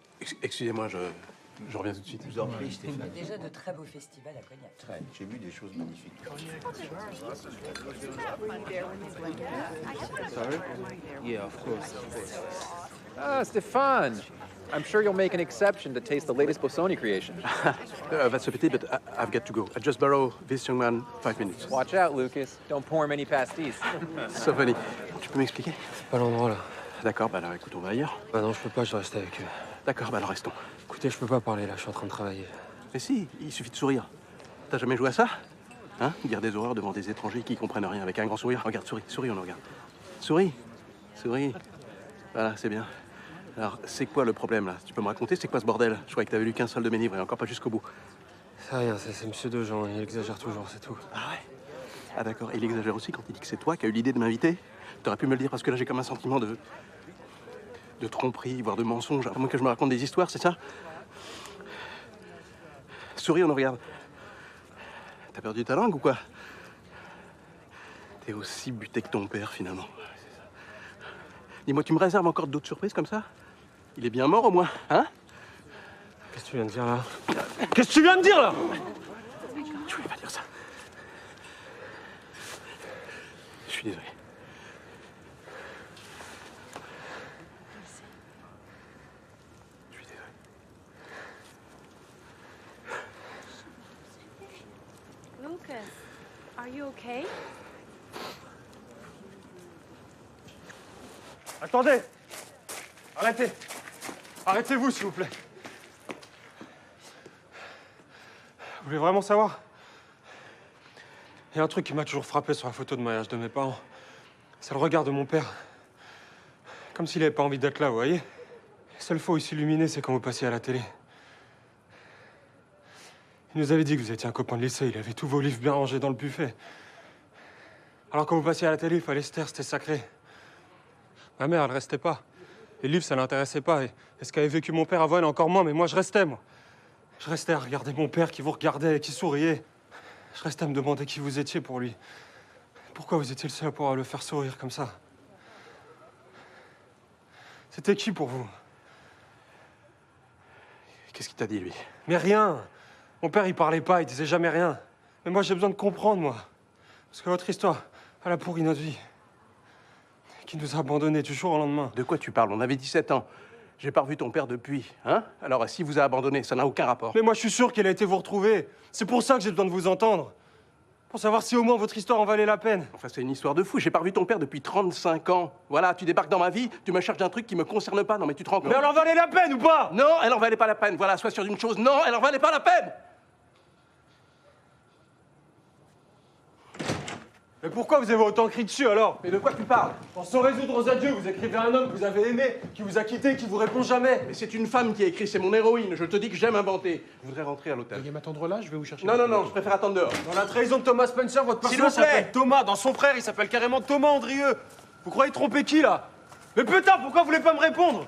Excusez-moi, je reviens tout de suite. Je vous en prie, Stéphane. Déjà de très beaux festivals à Cognac. Très, j'ai vu des choses magnifiques. Sorry? Yeah, of course. Ah, Stéphane! I'm sure you'll make an exception to taste the latest Bossoni creation. That's a pity, but I've got to go. I just borrow this young man 5 minutes. Watch out, Lucas. Don't pour him any pasties. So funny. Tu peux m'expliquer? C'est pas l'endroit, là. D'accord, bah alors écoute, on va ailleurs. Bah non, je peux pas, je dois rester avec eux. D'accord, bah alors restons. Écoutez, je peux pas parler, là, je suis en train de travailler. Mais si, il suffit de sourire. T'as jamais joué à ça? Hein? Dire des horreurs devant des étrangers qui comprennent rien avec un grand sourire. Regarde, souris, on le regarde. Souris. Voilà, c'est bien. Alors, c'est quoi le problème, là? Tu peux me raconter, c'est quoi ce bordel? Je croyais que t'avais lu qu'un seul de mes livres et encore pas jusqu'au bout. C'est rien, c'est Monsieur Dejean, il exagère toujours, c'est tout. Ah ouais? Ah d'accord, il exagère aussi quand il dit que c'est toi qui as eu l'idée de m'inviter? T'aurais pu me le dire parce que là j'ai comme un sentiment de tromperie, voire de mensonge. À moins que je me raconte des histoires, c'est ça? Souris, on nous regarde. T'as perdu ta langue ou quoi? T'es aussi buté que ton père, finalement. Dis-moi, tu me réserves encore d'autres surprises comme ça? Il est bien mort, au moins, hein? Qu'est-ce que tu viens de dire, là? Qu'est-ce que tu viens de dire, là? Je voulais pas dire ça. Je suis désolé. Lucas, are you okay? Attendez! Arrêtez! Arrêtez-vous, s'il vous plaît. Vous voulez vraiment savoir? Il y a un truc qui m'a toujours frappé sur la photo de mariage de mes parents. C'est le regard de mon père. Comme s'il n'avait pas envie d'être là, vous voyez? La seule fois où il s'illuminait, c'est quand vous passiez à la télé. Il nous avait dit que vous étiez un copain de lycée. Il avait tous vos livres bien rangés dans le buffet. Alors quand vous passiez à la télé, il fallait se taire, c'était sacré. Ma mère, elle restait pas. Les livres, ça l'intéressait pas. Et ce qu'avait vécu mon père avant, elle encore moins. Mais moi, je restais, moi. Je restais à regarder mon père qui vous regardait et qui souriait. Je restais à me demander qui vous étiez pour lui. Pourquoi vous étiez le seul à pouvoir le faire sourire comme ça? C'était qui pour vous? Qu'est-ce qu'il t'a dit, lui? Mais rien. Mon père, il parlait pas, il disait jamais rien. Mais moi, j'ai besoin de comprendre, moi. Parce que votre histoire, elle a pourri notre vie. Qui nous a abandonnés du jour au lendemain. De quoi tu parles? On avait 17 ans. J'ai pas revu ton père depuis, hein? Alors, s'il vous a abandonné, ça n'a aucun rapport. Mais moi, je suis sûr qu'elle a été vous retrouver. C'est pour ça que j'ai besoin de vous entendre. Pour savoir si au moins votre histoire en valait la peine. Enfin, c'est une histoire de fou. J'ai pas revu ton père depuis 35 ans. Voilà, tu débarques dans ma vie, tu me cherches d'un truc qui me concerne pas. Non, mais tu te rends compte? Mais elle en valait la peine ou pas? Non, elle en valait pas la peine. Voilà, sois sûr d'une chose. Non, elle en valait pas la peine. Mais pourquoi vous avez autant crié dessus alors? Mais de quoi tu parles? Pour se résoudre aux adieux, vous écrivez à un homme que vous avez aimé, qui vous a quitté, qui vous répond jamais. Mais c'est une femme qui a écrit, c'est mon héroïne. Je te dis que j'aime inventer. Je voudrais rentrer à l'hôtel. Veuillez m'attendre là, je vais vous chercher. Non, non, non, je préfère attendre dehors. Dans la trahison de Thomas Spencer, votre S'il personnage vous plaît. s'appelle Thomas. Dans son frère, il s'appelle carrément Thomas Andrieux. Vous croyez tromper qui là? Mais putain, pourquoi vous voulez pas me répondre?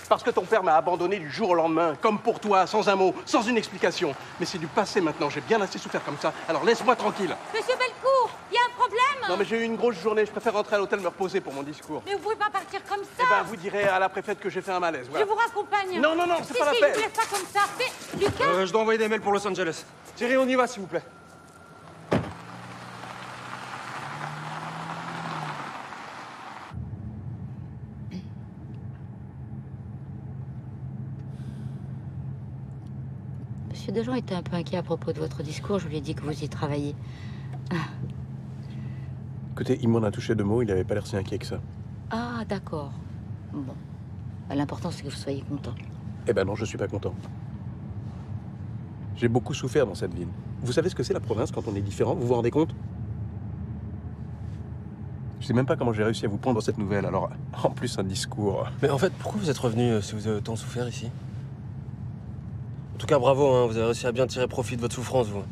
Parce que ton père m'a abandonné du jour au lendemain, comme pour toi, sans un mot, sans une explication. Mais c'est du passé maintenant, j'ai bien assez souffert comme ça, alors laisse-moi tranquille. Monsieur Bellecour, il y a un problème? Non mais j'ai eu une grosse journée, je préfère rentrer à l'hôtel me reposer pour mon discours. Mais vous pouvez pas partir comme ça. Eh ben, vous direz à la préfète que j'ai fait un malaise, voilà. Je vous raccompagne. Non, non, non, c'est pas la Si, peine. je vous laisse pas comme ça. Mais, Lucas... Je dois envoyer des mails pour Los Angeles. Thierry, on y va, s'il vous plaît. Monsieur Dejean était un peu inquiet à propos de votre discours. Je lui ai dit que vous y travailliez. Écoutez, il m'en a touché 2 mots, il avait pas l'air si inquiet que ça. Ah, d'accord. Bon. L'important, c'est que vous soyez content. Eh ben non, je suis pas content. J'ai beaucoup souffert dans cette ville. Vous savez ce que c'est la province quand on est différent, vous vous rendez compte? Je sais même pas comment j'ai réussi à vous pondre cette nouvelle, alors en plus un discours. Mais en fait, pourquoi vous êtes revenu si vous avez autant souffert ici? En tout cas, bravo, hein, vous avez réussi à bien tirer profit de votre souffrance, vous.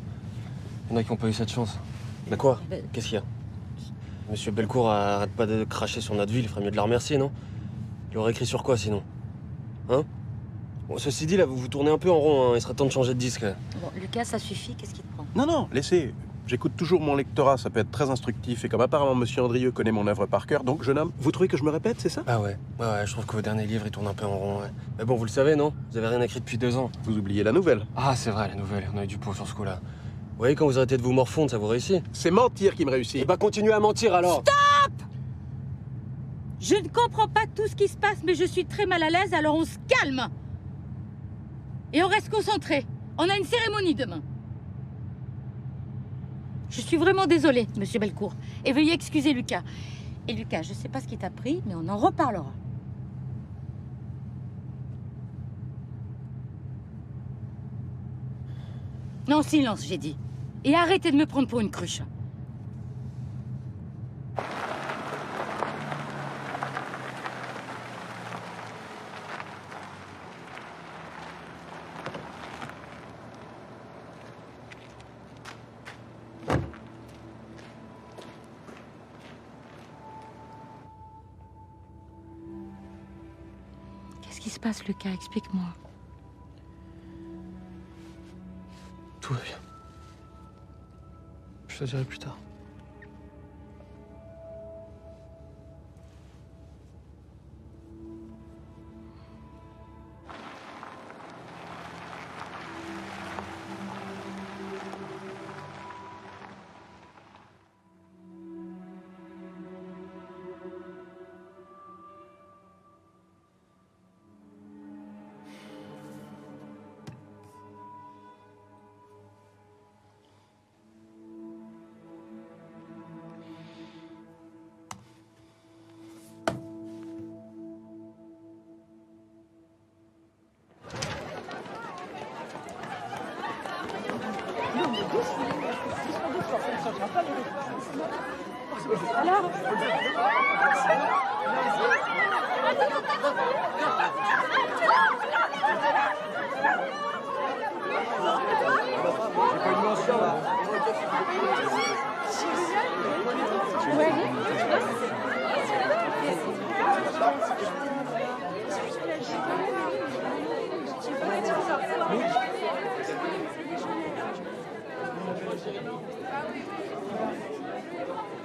Il y en a qui n'ont pas eu cette chance. Mais quoi? Qu'est-ce qu'il y a? Monsieur Bellecour arrête pas de cracher sur notre ville, il ferait mieux de la remercier, non? Il aurait écrit sur quoi, sinon? Hein? Bon, ceci dit, là, vous vous tournez un peu en rond, hein. Il serait temps de changer de disque. Bon, Lucas, ça suffit, qu'est-ce qui te prend? Non, non, laissez. J'écoute toujours mon lectorat, ça peut être très instructif. Et comme apparemment Monsieur Andrieux connaît mon œuvre par cœur, donc jeune homme, vous trouvez que je me répète, c'est ça? Ah ouais, je trouve que vos derniers livres, ils tournent un peu en rond, ouais. Mais bon, vous le savez, non? Vous avez rien écrit depuis 2 ans. Vous oubliez la nouvelle. Ah, c'est vrai, la nouvelle, on a eu du pot sur ce coup-là. Vous voyez, quand vous arrêtez de vous morfondre, ça vous réussit? C'est mentir qui me réussit. Eh bah, continuez à mentir, alors. Stop! Je ne comprends pas tout ce qui se passe, mais je suis très mal à l'aise, alors on se calme. Et on reste concentré. On a une cérémonie demain. Je suis vraiment désolée, Monsieur Bellecour. Et veuillez excuser Lucas. Et Lucas, je sais pas ce qui t'a pris, mais on en reparlera. Non, silence, j'ai dit. Et arrêtez de me prendre pour une cruche. Qu'est-ce qui se passe, Lucas? Explique-moi. Tout va bien. Je te dirai plus tard. Alors? J'ai pas une mention là.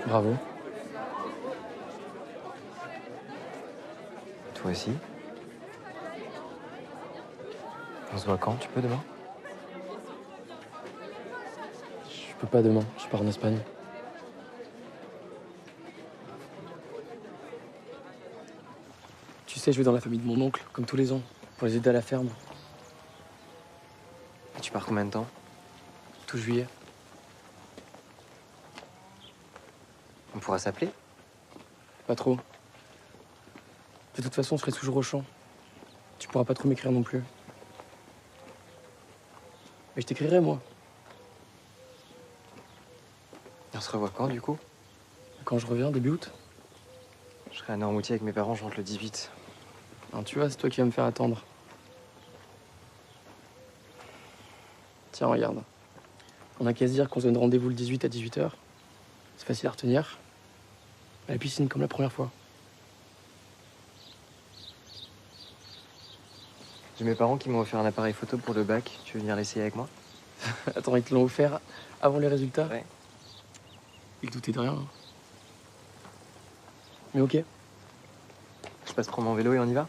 Bravo. Toi aussi. On se voit quand? Tu peux demain? Je peux pas demain, je pars en Espagne. Tu sais, je vais dans la famille de mon oncle, comme tous les ans, pour les aider à la ferme. Et tu pars combien de temps? Tout juillet. On pourra s'appeler? Pas trop. De toute façon, je serai toujours au champ. Tu pourras pas trop m'écrire non plus. Mais je t'écrirai, moi. Et on se revoit quand, du coup? Quand je reviens, début août. Je serai à Noirmoutier avec mes parents, je rentre le 18. Alors, tu vois, c'est toi qui vas me faire attendre. Tiens, regarde. On a qu'à se dire qu'on se donne rendez-vous le 18 à 18h. C'est facile à retenir. À la piscine, comme la première fois. J'ai mes parents qui m'ont offert un appareil photo pour le bac. Tu veux venir l'essayer avec moi? Attends, ils te l'ont offert avant les résultats? Ouais. Ils doutaient de rien. Hein. Mais ok. Je passe prendre mon vélo et on y va?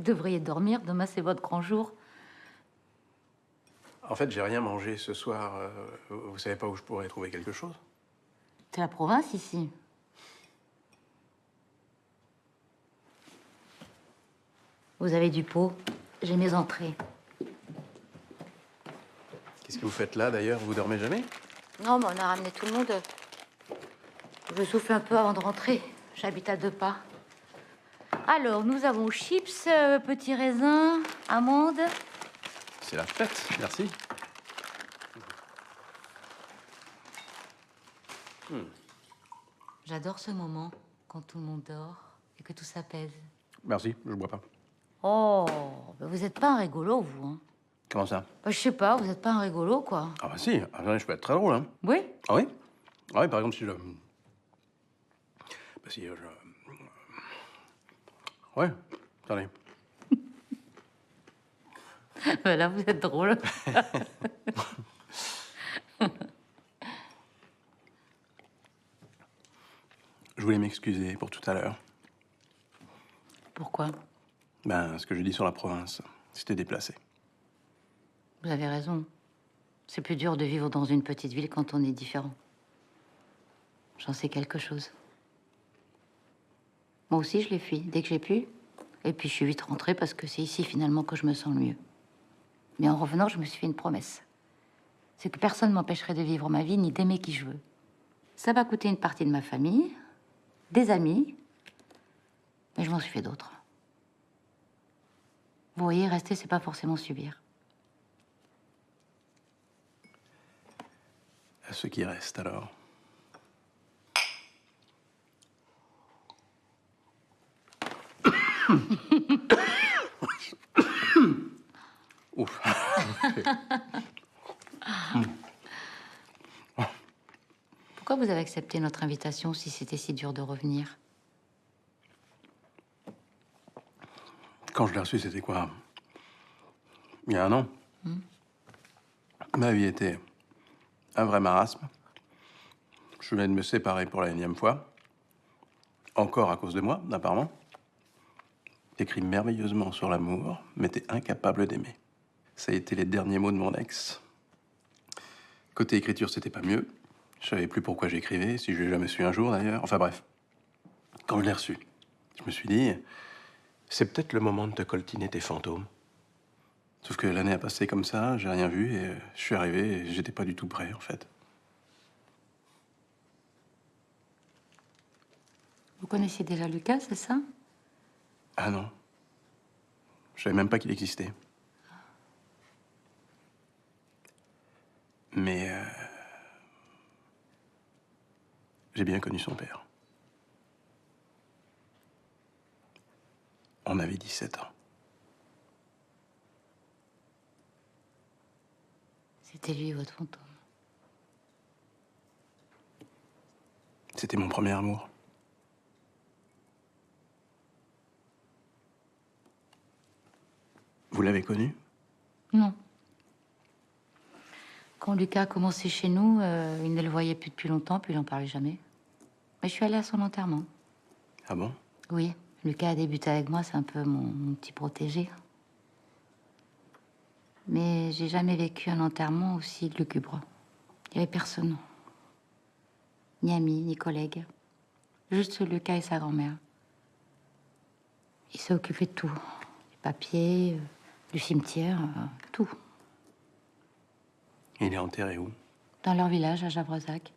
Vous devriez dormir, demain c'est votre grand jour. En fait, j'ai rien mangé ce soir. Vous savez pas où je pourrais trouver quelque chose? C'est la province ici. Vous avez du pot, j'ai mes entrées. Qu'est-ce que vous faites là, d'ailleurs? Vous dormez jamais? Non, mais on a ramené tout le monde. Je souffle un peu avant de rentrer. J'habite à 2 pas. Alors, nous avons chips, petits raisins, amandes. C'est la fête, merci. J'adore ce moment, quand tout le monde dort et que tout s'apaise. Merci, je bois pas. Oh, bah vous êtes pas un rigolo, vous, hein? Comment ça? Bah, je sais pas, vous êtes pas un rigolo, quoi. Ah bah si, attendez, je peux être très drôle, hein. Oui? Ah oui? Ah oui, par exemple, si je... Bah si je... Ouais, attendez. Bah là, vous êtes drôle. Je voulais m'excuser pour tout à l'heure. Pourquoi? Ben, ce que j'ai dit sur la province, c'était déplacé. Vous avez raison. C'est plus dur de vivre dans une petite ville quand on est différent. J'en sais quelque chose. Moi aussi, je l'ai fui dès que j'ai pu. Et puis, je suis vite rentrée parce que c'est ici, finalement, que je me sens le mieux. Mais en revenant, je me suis fait une promesse. C'est que personne ne m'empêcherait de vivre ma vie ni d'aimer qui je veux. Ça va coûter une partie de ma famille, des amis, mais je m'en suis fait d'autres. Vous voyez, rester, c'est pas forcément subir. À ceux qui restent, alors. Ouf. Pourquoi vous avez accepté notre invitation si c'était si dur de revenir? Quand je l'ai reçu, c'était quoi? Il y a 1 an. Ma vie était un vrai marasme. Je venais de me séparer pour la 1e fois. Encore à cause de moi, apparemment. Écrit merveilleusement sur l'amour, mais t'es incapable d'aimer. Ça a été les derniers mots de mon ex. Côté écriture, c'était pas mieux. Je savais plus pourquoi j'écrivais, si je l'ai jamais su un jour d'ailleurs. Enfin bref. Quand je l'ai reçu, je me suis dit, c'est peut-être le moment de te coltiner tes fantômes. Sauf que l'année a passé comme ça, j'ai rien vu et je suis arrivé et j'étais pas du tout prêt en fait. Vous connaissiez déjà Lucas, c'est ça? Ah non. Je savais même pas qu'il existait. Mais j'ai bien connu son père. On avait 17 ans. C'était lui, votre fantôme. C'était mon premier amour. Vous l'avez connu? Non. Quand Lucas a commencé chez nous, il ne le voyait plus depuis longtemps, puis il n'en parlait jamais. Mais je suis allée à son enterrement. Ah bon? Oui, Lucas a débuté avec moi, c'est un peu mon petit protégé. Mais j'ai jamais vécu un enterrement aussi lugubre. Il n'y avait personne. Ni amis, ni collègues. Juste Lucas et sa grand-mère. Il s'est occupé de tout. Du papier, du cimetière, tout. Il est enterré où? Dans leur village, à Javrezac.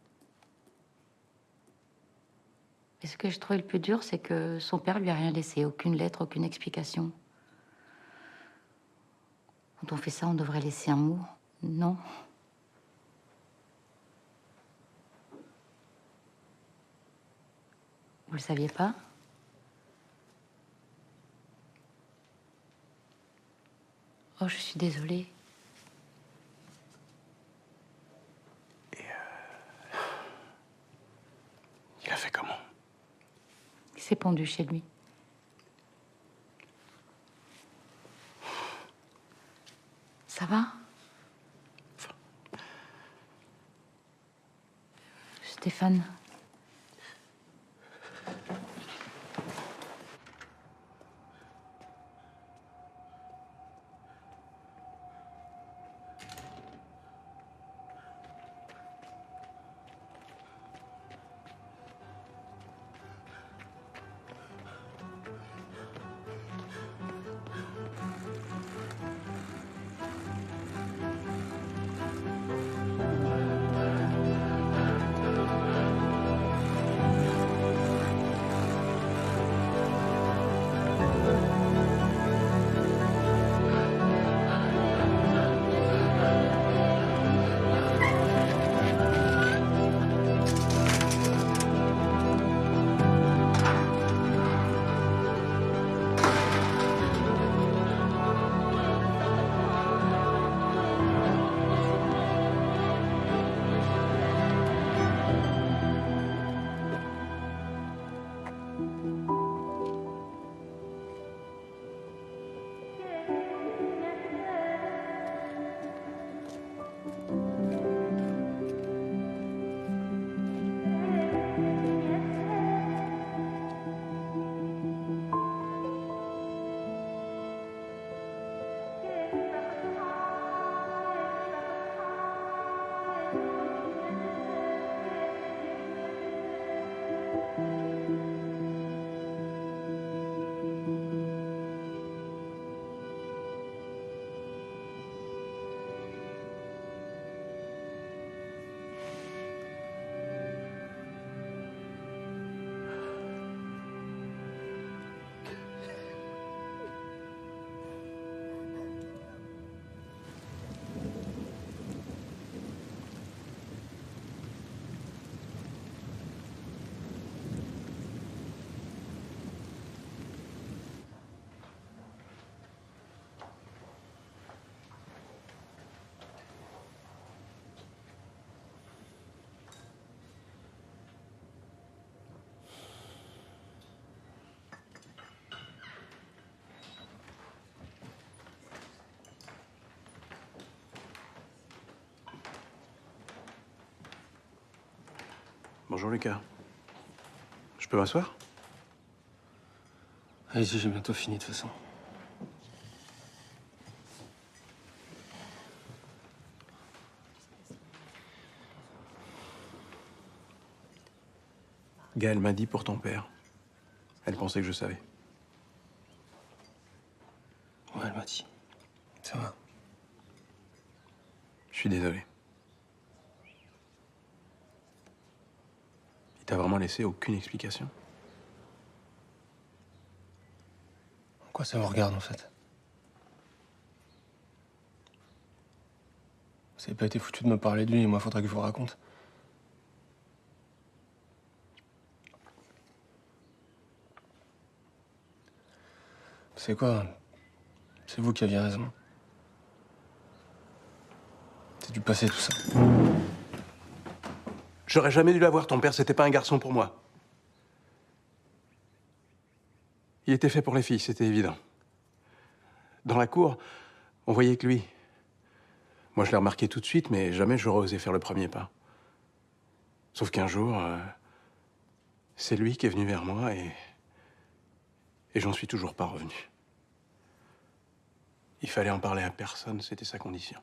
Et ce que je trouvais le plus dur, c'est que son père lui a rien laissé. Aucune lettre, aucune explication. Quand on fait ça, on devrait laisser un mot. Non. Vous le saviez pas? Oh, je suis désolée. Il a fait comment? Il s'est pendu chez lui. Ça va? Stéphane. Bonjour Lucas. Je peux m'asseoir? Allez-y, j'ai bientôt fini de toute façon. Gaëlle m'a dit pour ton père. Elle pensait que je savais. Ouais, elle m'a dit. Ça va. Je suis désolé. Il t'a vraiment laissé aucune explication? Quoi ça vous regarde en fait? Vous avez pas été foutu de me parler de lui et moi faudrait que je vous raconte. Vous savez quoi? C'est vous qui aviez raison. C'est du passé tout ça. J'aurais jamais dû l'avoir, ton père, c'était pas un garçon pour moi. Il était fait pour les filles, c'était évident. Dans la cour, on voyait que lui. Moi, je l'ai remarqué tout de suite, mais jamais j'aurais osé faire le premier pas. Sauf qu'un jour, c'est lui qui est venu vers moi et j'en suis toujours pas revenu. Il fallait en parler à personne, c'était sa condition.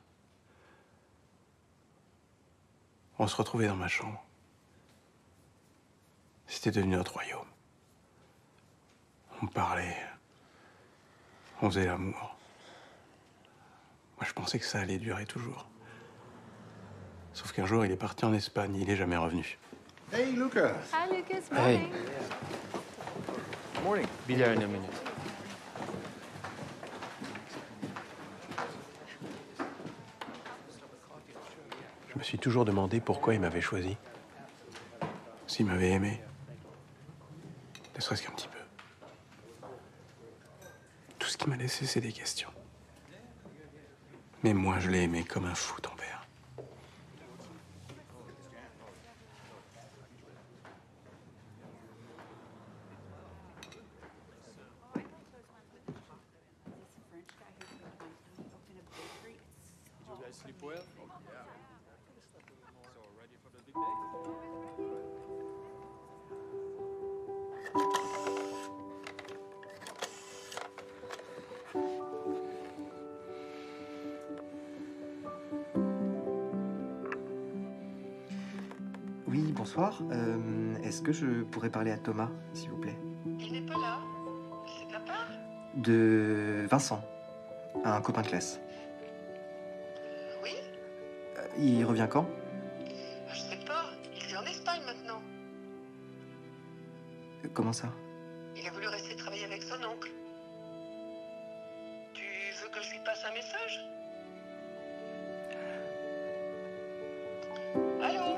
On se retrouvait dans ma chambre. C'était devenu notre royaume. On parlait. On faisait l'amour. Moi, je pensais que ça allait durer toujours. Sauf qu'un jour, il est parti en Espagne, il est jamais revenu. Hey, Lucas. Hi, Lucas. Hey. Morning. Morning. Be there in a minute. Je me suis toujours demandé pourquoi il m'avait choisi. S'il m'avait aimé. Ne serait-ce qu'un petit peu. Tout ce qu'il m'a laissé, c'est des questions. Mais moi, je l'ai aimé comme un fou, ton père. Oui, bonsoir. Est-ce que je pourrais parler à Thomas, s'il vous plaît? Il n'est pas là. C'est de la part? De Vincent, un copain de classe. Oui? Il revient quand? Je sais pas. Il est en Espagne maintenant. Comment ça? Il a voulu rester travailler avec son oncle. Tu veux que je lui passe un message? Allô?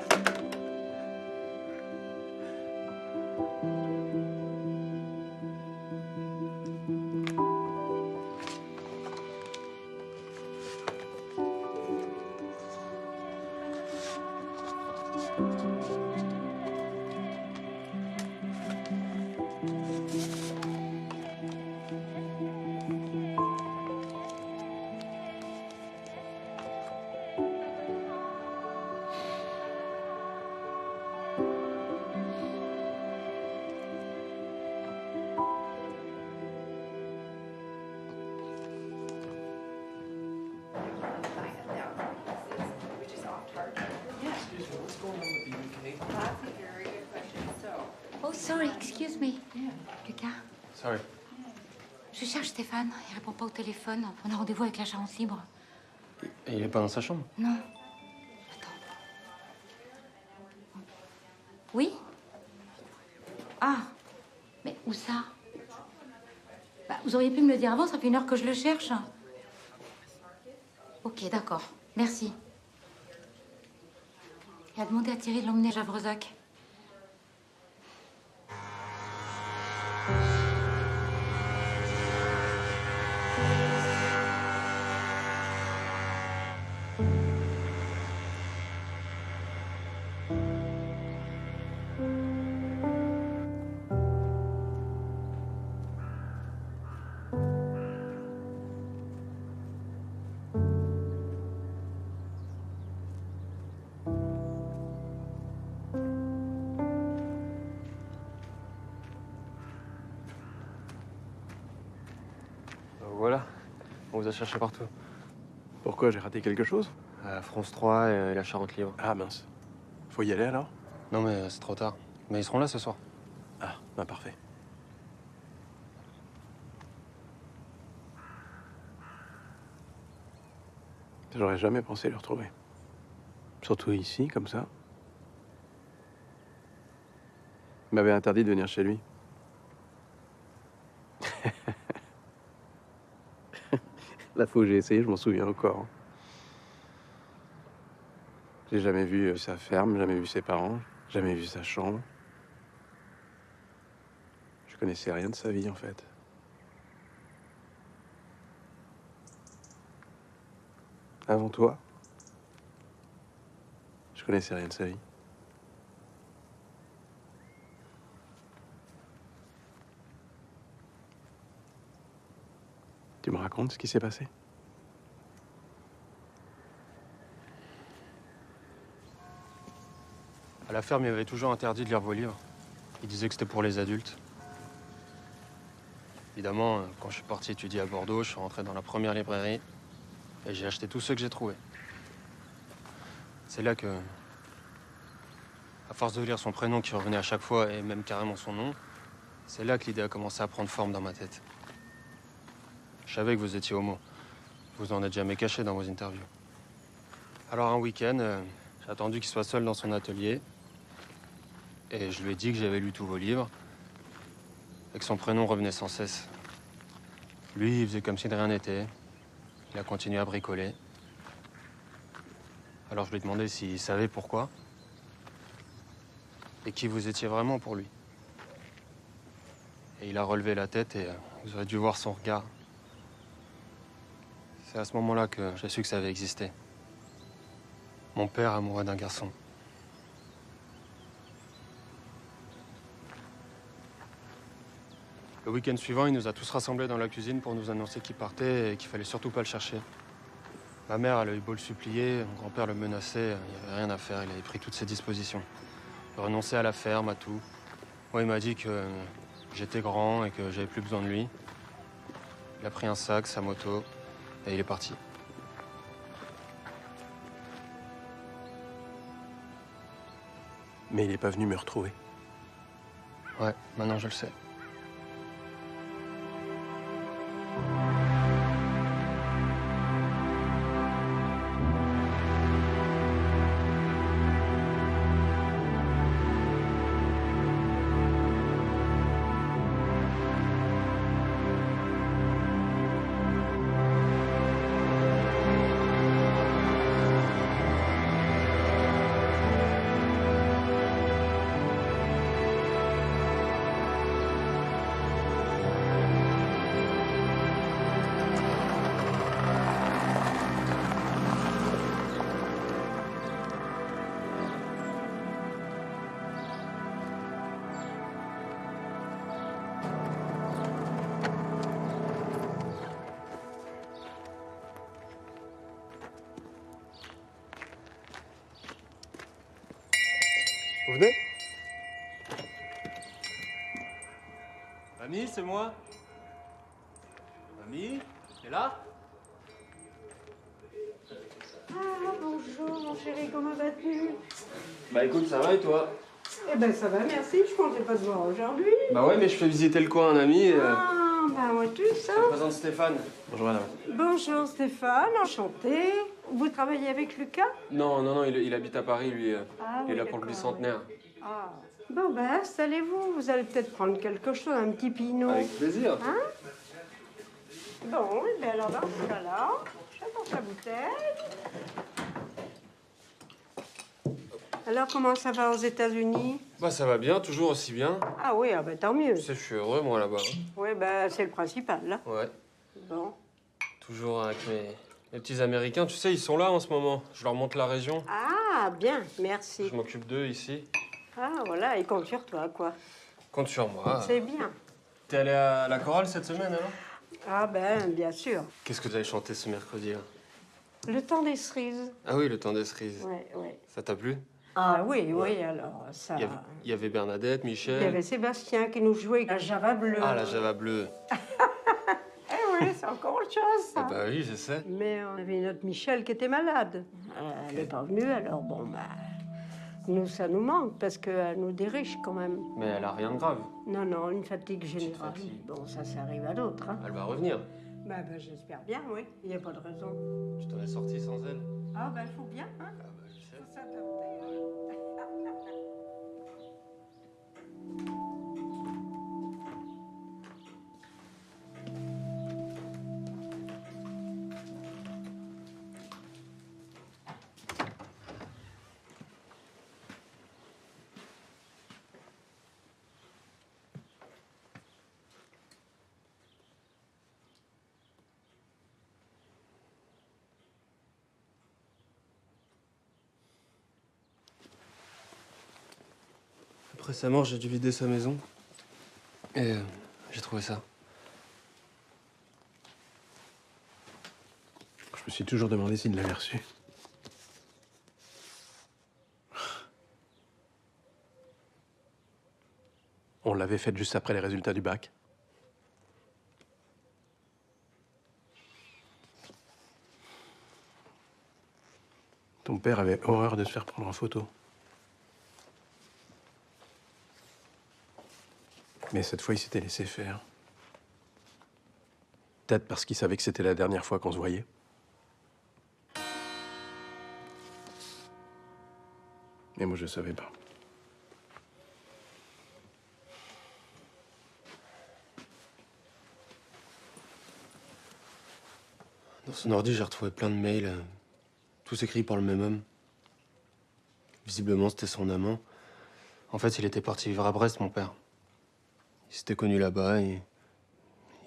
Oh, sorry, excuse me. Lucas, Sorry. je cherche Stéphane. Il répond pas au téléphone. On a rendez-vous avec la Charente Libre. Et il est pas dans sa chambre? Non. Attends. Oui? Ah. Mais où ça? Bah, vous auriez pu me le dire avant, ça fait 1 heure que je le cherche. Ok, d'accord. Merci. Il a demandé à Thierry de l'emmener à Javrezac. vous a cherché partout. Pourquoi, j'ai raté quelque chose? France 3 et la Charente Libre. Ah mince. Faut y aller alors? Non, mais c'est trop tard. Mais ils seront là ce soir. Ah, bah parfait. J'aurais jamais pensé le retrouver. Surtout ici, comme ça. Il m'avait interdit de venir chez lui. La fois où j'ai essayé, je m'en souviens encore. J'ai jamais vu sa ferme, jamais vu ses parents, jamais vu sa chambre. Je connaissais rien de sa vie, en fait. Avant toi, je connaissais rien de sa vie. Tu me racontes ce qui s'est passé? À la ferme, il avait toujours interdit de lire vos livres. Il disait que c'était pour les adultes. Évidemment, quand je suis parti étudier à Bordeaux, je suis rentré dans la première librairie et j'ai acheté tous ceux que j'ai trouvés. C'est là que, à force de lire son prénom qui revenait à chaque fois et même carrément son nom, c'est là que l'idée a commencé à prendre forme dans ma tête. Je savais que vous étiez homo. Vous en êtes jamais caché dans vos interviews. Alors un week-end, j'ai attendu qu'il soit seul dans son atelier et je lui ai dit que j'avais lu tous vos livres et que son prénom revenait sans cesse. Lui, il faisait comme si de rien n'était. Il a continué à bricoler. Alors je lui ai demandé s'il savait pourquoi et qui vous étiez vraiment pour lui. Et il a relevé la tête et vous aurez dû voir son regard. C'est à ce moment-là que j'ai su que ça avait existé. Mon père amoureux d'un garçon. Le week-end suivant, il nous a tous rassemblés dans la cuisine pour nous annoncer qu'il partait et qu'il fallait surtout pas le chercher. Ma mère, elle a eu beau le supplier, mon grand-père le menaçait, il n'y avait rien à faire, il avait pris toutes ses dispositions. Il renonçait à la ferme, à tout. Moi, il m'a dit que j'étais grand et que j'avais plus besoin de lui. Il a pris un sac, sa moto, et il est parti. Mais il n'est pas venu me retrouver. Ouais, maintenant je le sais. Vous venez? Mamie, c'est moi. Mamie, t'es là? Ah, bonjour, mon chéri, comment vas-tu? Bah écoute, ça va et toi? Eh ben, ça va, merci, je comptais pas te voir aujourd'hui. Bah ouais, mais je fais visiter le coin à un ami et... Ah, bah moi tout ça. Je te présente Stéphane. Bonjour madame. Bonjour Stéphane, enchanté. Vous travaillez avec Lucas? Non, il habite à Paris, lui. Ah, il est oui, là pour le d'accord, bicentenaire. Ah. Bon, ben, installez-vous, vous allez peut-être prendre quelque chose, un petit pinot. Avec plaisir. Hein? Bon, et bien alors dans ce cas-là, j'apporte la bouteille. Alors, comment ça va aux États-Unis? Bah ça va bien, toujours aussi bien. Ah oui, ah ben, tant mieux. Tu sais, je suis heureux, moi, là-bas. Oui, ben, c'est le principal, là. Ouais. Bon. Toujours avec mes petits Américains. Tu sais, ils sont là en ce moment. Je leur montre la région. Ah, bien, merci. Je m'occupe d'eux ici. Ah, voilà, ils comptent sur toi, quoi. Compte sur moi. C'est bien. T'es allé à la chorale cette semaine, alors? Ah ben, bien sûr. Qu'est-ce que vous avez chanté ce mercredi, là? Le temps des cerises. Ah oui, le temps des cerises. Ouais, ouais. Ça t'a plu? Ah oui, oui, alors ça... Il y avait Bernadette, Michel... Il y avait Sébastien qui nous jouait la Java bleue. Ah, la Java bleue. Eh oui, c'est encore autre chose, ça. Ah bah oui, je sais. Mais on avait notre Michel qui était malade. Elle n'est pas venue, alors bon, bah... Nous, ça nous manque, parce qu'elle nous dirige quand même. Mais elle a rien de grave. Non, non, une fatigue générale. Bon, ça arrive à d'autres, hein. Elle va revenir. Bah, j'espère bien, oui. Il n'y a pas de raison. Tu t'en es sorti sans elle. Ah, bah, il faut bien, hein. Ah bah, je sais. Faut s'adapter, hein. Après sa mort, j'ai dû vider sa maison. Et j'ai trouvé ça. Je me suis toujours demandé s'il l'avait reçu. On l'avait faite juste après les résultats du bac. Ton père avait horreur de se faire prendre en photo. Mais cette fois, il s'était laissé faire. Peut-être parce qu'il savait que c'était la dernière fois qu'on se voyait. Mais moi, je savais pas. Dans son ordi, j'ai retrouvé plein de mails, tous écrits par le même homme. Visiblement, c'était son amant. En fait, il était parti vivre à Brest, mon père. Ils s'étaient connus là-bas et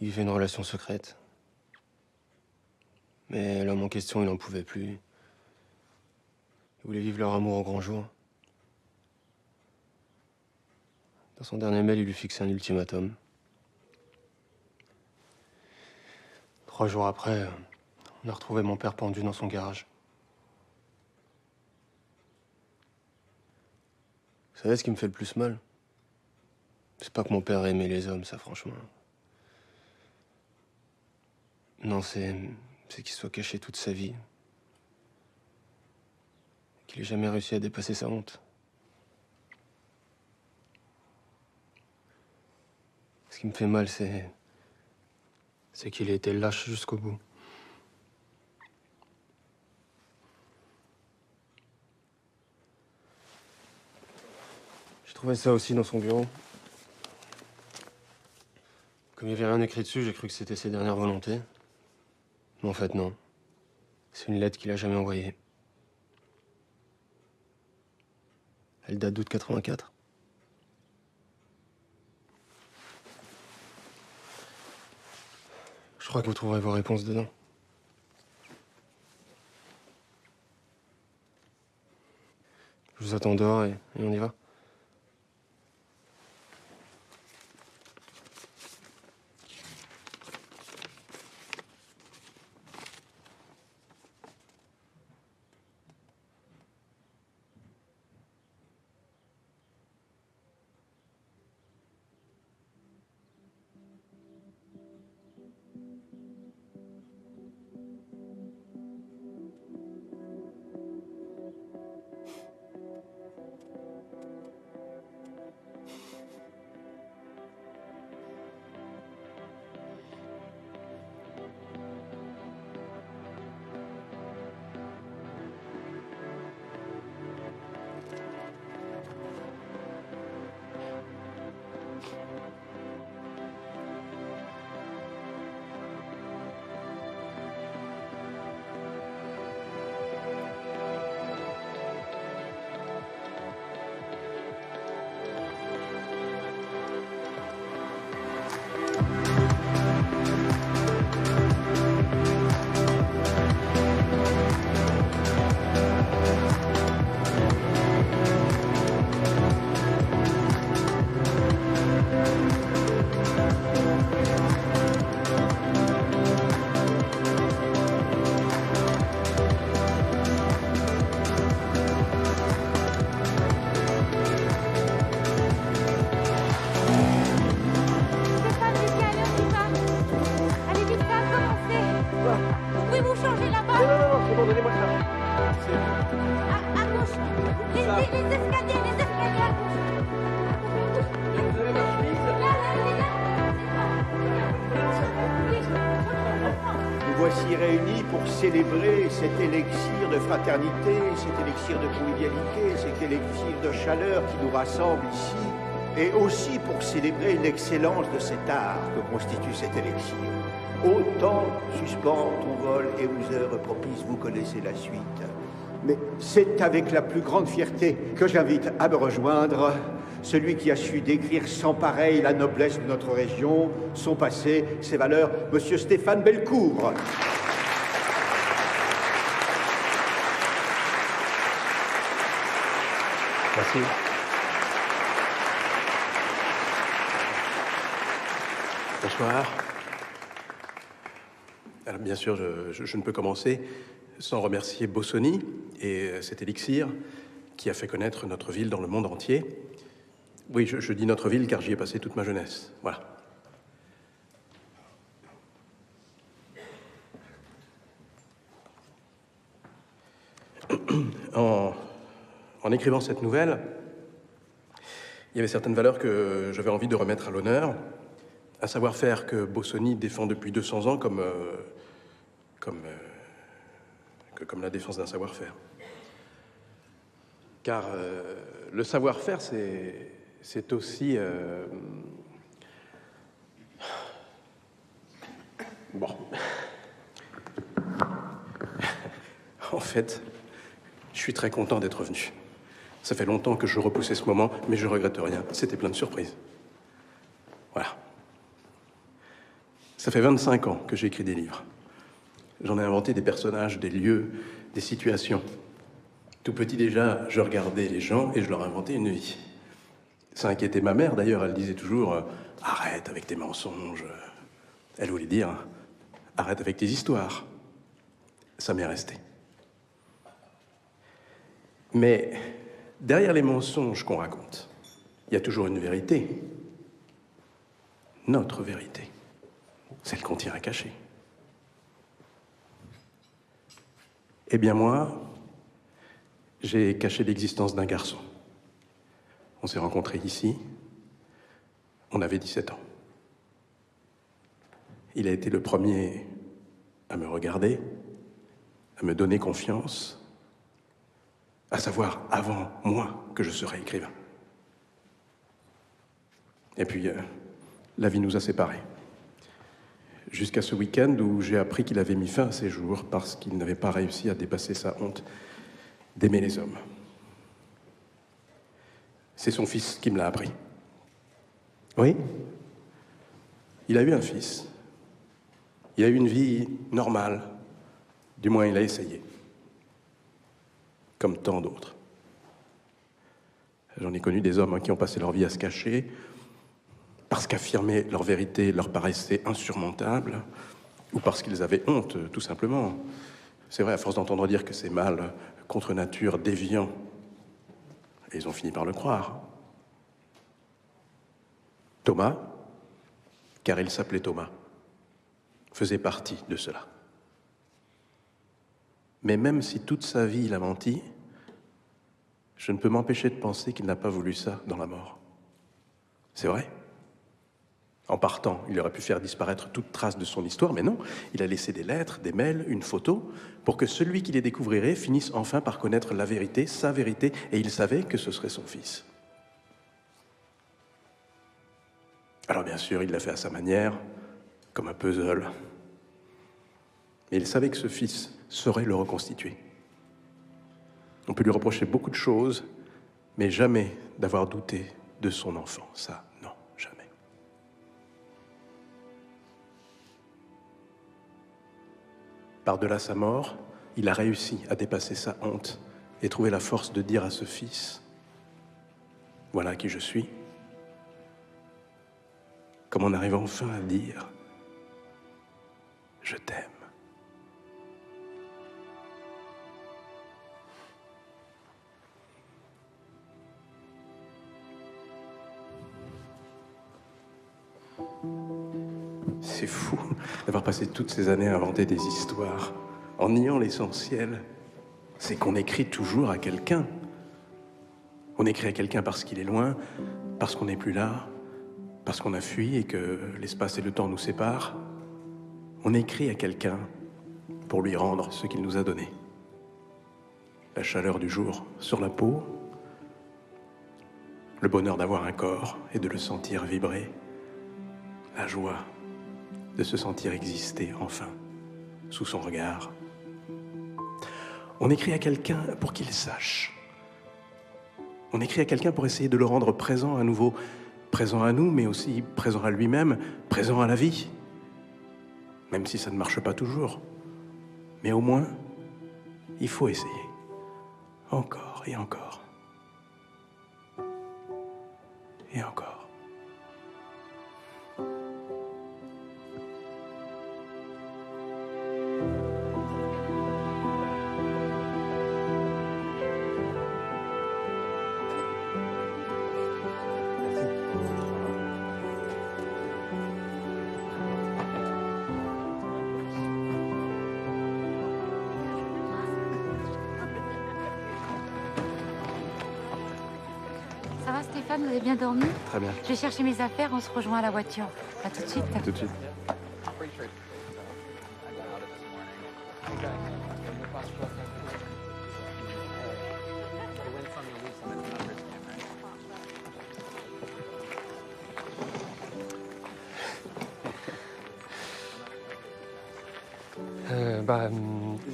ils vivaient une relation secrète. Mais l'homme en question, il n'en pouvait plus. Ils voulaient vivre leur amour au grand jour. Dans son dernier mail, il lui fixait un ultimatum. 3 jours après, on a retrouvé mon père pendu dans son garage. Vous savez ce qui me fait le plus mal? C'est pas que mon père aimait les hommes, ça, franchement. Non, c'est qu'il soit caché toute sa vie. Qu'il ait jamais réussi à dépasser sa honte. Ce qui me fait mal, c'est qu'il ait été lâche jusqu'au bout. J'ai trouvé ça aussi dans son bureau. Comme il n'y avait rien écrit dessus, j'ai cru que c'était ses dernières volontés. Mais en fait, non. C'est une lettre qu'il a jamais envoyée. Elle date d'août 84. Je crois que vous trouverez vos réponses dedans. Je vous attends dehors et on y va. ici réunis pour célébrer cet élixir de fraternité, cet élixir de convivialité, cet élixir de chaleur qui nous rassemble ici, et aussi pour célébrer l'excellence de cet art que constitue cet élixir. Autant suspend ton vol et aux heures propices, vous connaissez la suite. Mais c'est avec la plus grande fierté que j'invite à me rejoindre celui qui a su décrire sans pareil la noblesse de notre région, son passé, ses valeurs, Monsieur Stéphane Bellecour. Merci. Bonsoir. Alors, bien sûr, je ne peux commencer sans remercier Bossoni et cet élixir qui a fait connaître notre ville dans le monde entier. Oui, je dis notre ville car j'y ai passé toute ma jeunesse. Voilà. En écrivant cette nouvelle, il y avait certaines valeurs que j'avais envie de remettre à l'honneur, un savoir-faire que Bossoni défend depuis 200 ans comme la défense d'un savoir-faire. Car le savoir-faire, c'est aussi... Bon. En fait, je suis très content d'être venu. Ça fait longtemps que je repoussais ce moment, mais je regrette rien. C'était plein de surprises. Voilà. Ça fait 25 ans que j'écris des livres. J'en ai inventé des personnages, des lieux, des situations. Tout petit déjà, je regardais les gens et je leur inventais une vie. Ça inquiétait ma mère, d'ailleurs, elle disait toujours « Arrête avec tes mensonges ». Elle voulait dire « Arrête avec tes histoires ». Ça m'est resté. Mais derrière les mensonges qu'on raconte, il y a toujours une vérité. Notre vérité. Celle qu'on tient à cacher. Eh bien moi, j'ai caché l'existence d'un garçon. On s'est rencontrés ici, on avait 17 ans. Il a été le premier à me regarder, à me donner confiance, à savoir avant moi que je serais écrivain. Et puis, la vie nous a séparés. Jusqu'à ce week-end où j'ai appris qu'il avait mis fin à ses jours parce qu'il n'avait pas réussi à dépasser sa honte d'aimer les hommes. C'est son fils qui me l'a appris. Oui, il a eu un fils. Il a eu une vie normale. Du moins, il a essayé. Comme tant d'autres. J'en ai connu des hommes qui ont passé leur vie à se cacher, parce qu'affirmer leur vérité leur paraissait insurmontable, ou parce qu'ils avaient honte, tout simplement. C'est vrai, à force d'entendre dire que c'est mal, contre nature, déviant, et ils ont fini par le croire. Thomas, car il s'appelait Thomas, faisait partie de cela. Mais même si toute sa vie il a menti, je ne peux m'empêcher de penser qu'il n'a pas voulu ça dans la mort. C'est vrai. En partant, il aurait pu faire disparaître toute trace de son histoire, mais non, il a laissé des lettres, des mails, une photo, pour que celui qui les découvrirait finisse enfin par connaître la vérité, sa vérité, et il savait que ce serait son fils. Alors bien sûr, il l'a fait à sa manière, comme un puzzle. Mais il savait que ce fils saurait le reconstituer. On peut lui reprocher beaucoup de choses, mais jamais d'avoir douté de son enfant, ça, non, jamais. Par-delà sa mort, il a réussi à dépasser sa honte et trouver la force de dire à ce fils « Voilà qui je suis ». Comme on arrive enfin à dire « Je t'aime ». C'est fou d'avoir passé toutes ces années à inventer des histoires en niant l'essentiel. C'est qu'on écrit toujours à quelqu'un. On écrit à quelqu'un parce qu'il est loin, parce qu'on n'est plus là, parce qu'on a fui et que l'espace et le temps nous séparent. On écrit à quelqu'un pour lui rendre ce qu'il nous a donné. La chaleur du jour sur la peau, le bonheur d'avoir un corps et de le sentir vibrer, la joie de se sentir exister enfin sous son regard. On écrit à quelqu'un pour qu'il sache. On écrit à quelqu'un pour essayer de le rendre présent à nouveau, présent à nous, mais aussi présent à lui-même, présent à la vie. Même si ça ne marche pas toujours. Mais au moins, il faut essayer. Encore et encore. Et encore. Ça va Stéphane, vous avez bien dormi? Très bien. Je vais chercher mes affaires, on se rejoint à la voiture. À tout de suite. Tout de suite.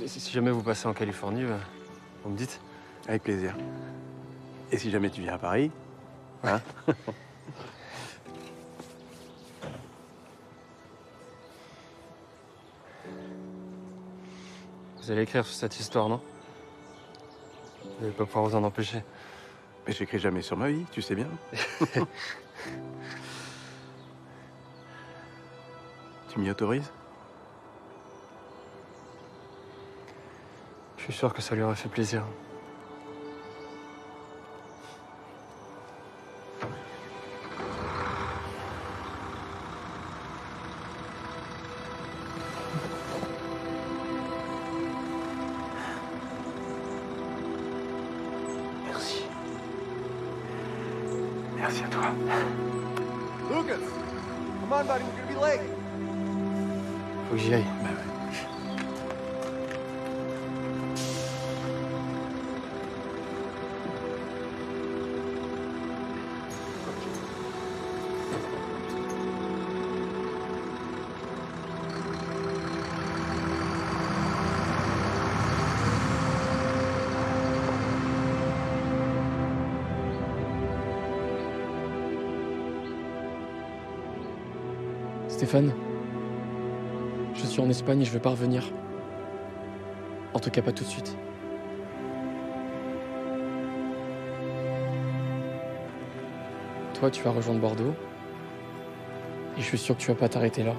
Si jamais vous passez en Californie, vous me dites. Avec plaisir. Et si jamais tu viens à Paris, hein? Vous allez écrire sur cette histoire, non? Vous n'allez pas pouvoir vous en empêcher. Mais j'écris jamais sur ma vie, tu sais bien. Tu m'y autorises? Je suis sûr que ça lui aurait fait plaisir. Merci. Merci à toi. Lucas, come on, buddy, we're gonna be late. Faut que j'y aille. Stéphane, je suis en Espagne et je veux pas revenir. En tout cas, pas tout de suite. Toi, tu vas rejoindre Bordeaux. Et je suis sûr que tu vas pas t'arrêter là.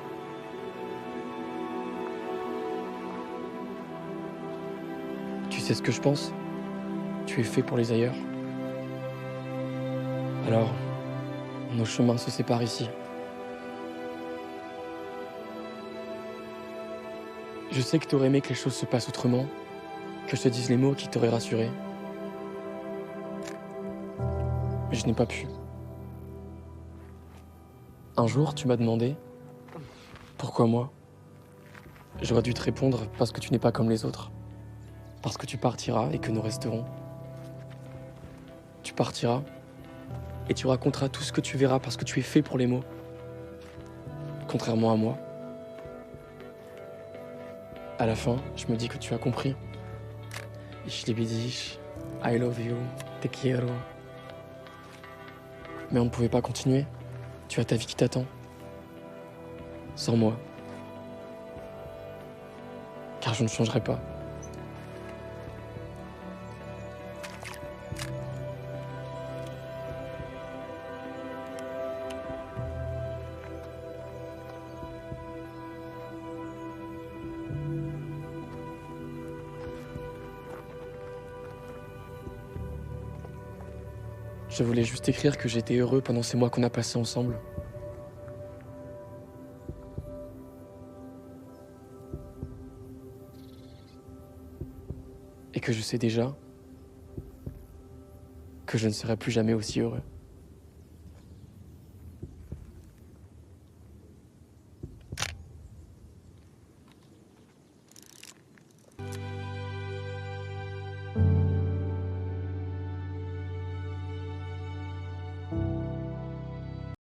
Tu sais ce que je pense? Tu es fait pour les ailleurs. Alors, nos chemins se séparent ici. Je sais que t'aurais aimé que les choses se passent autrement, que je te dise les mots qui t'auraient rassuré. Mais je n'ai pas pu. Un jour, tu m'as demandé pourquoi moi. J'aurais dû te répondre parce que tu n'es pas comme les autres. Parce que tu partiras et que nous resterons. Tu partiras et tu raconteras tout ce que tu verras parce que tu es fait pour les mots. Contrairement à moi. À la fin, je me dis que tu as compris. Ich liebe dich, I love you, te quiero. Mais on ne pouvait pas continuer. Tu as ta vie qui t'attend. Sans moi. Car je ne changerai pas. Je voulais juste écrire que j'étais heureux pendant ces mois qu'on a passés ensemble. Et que je sais déjà que je ne serai plus jamais aussi heureux.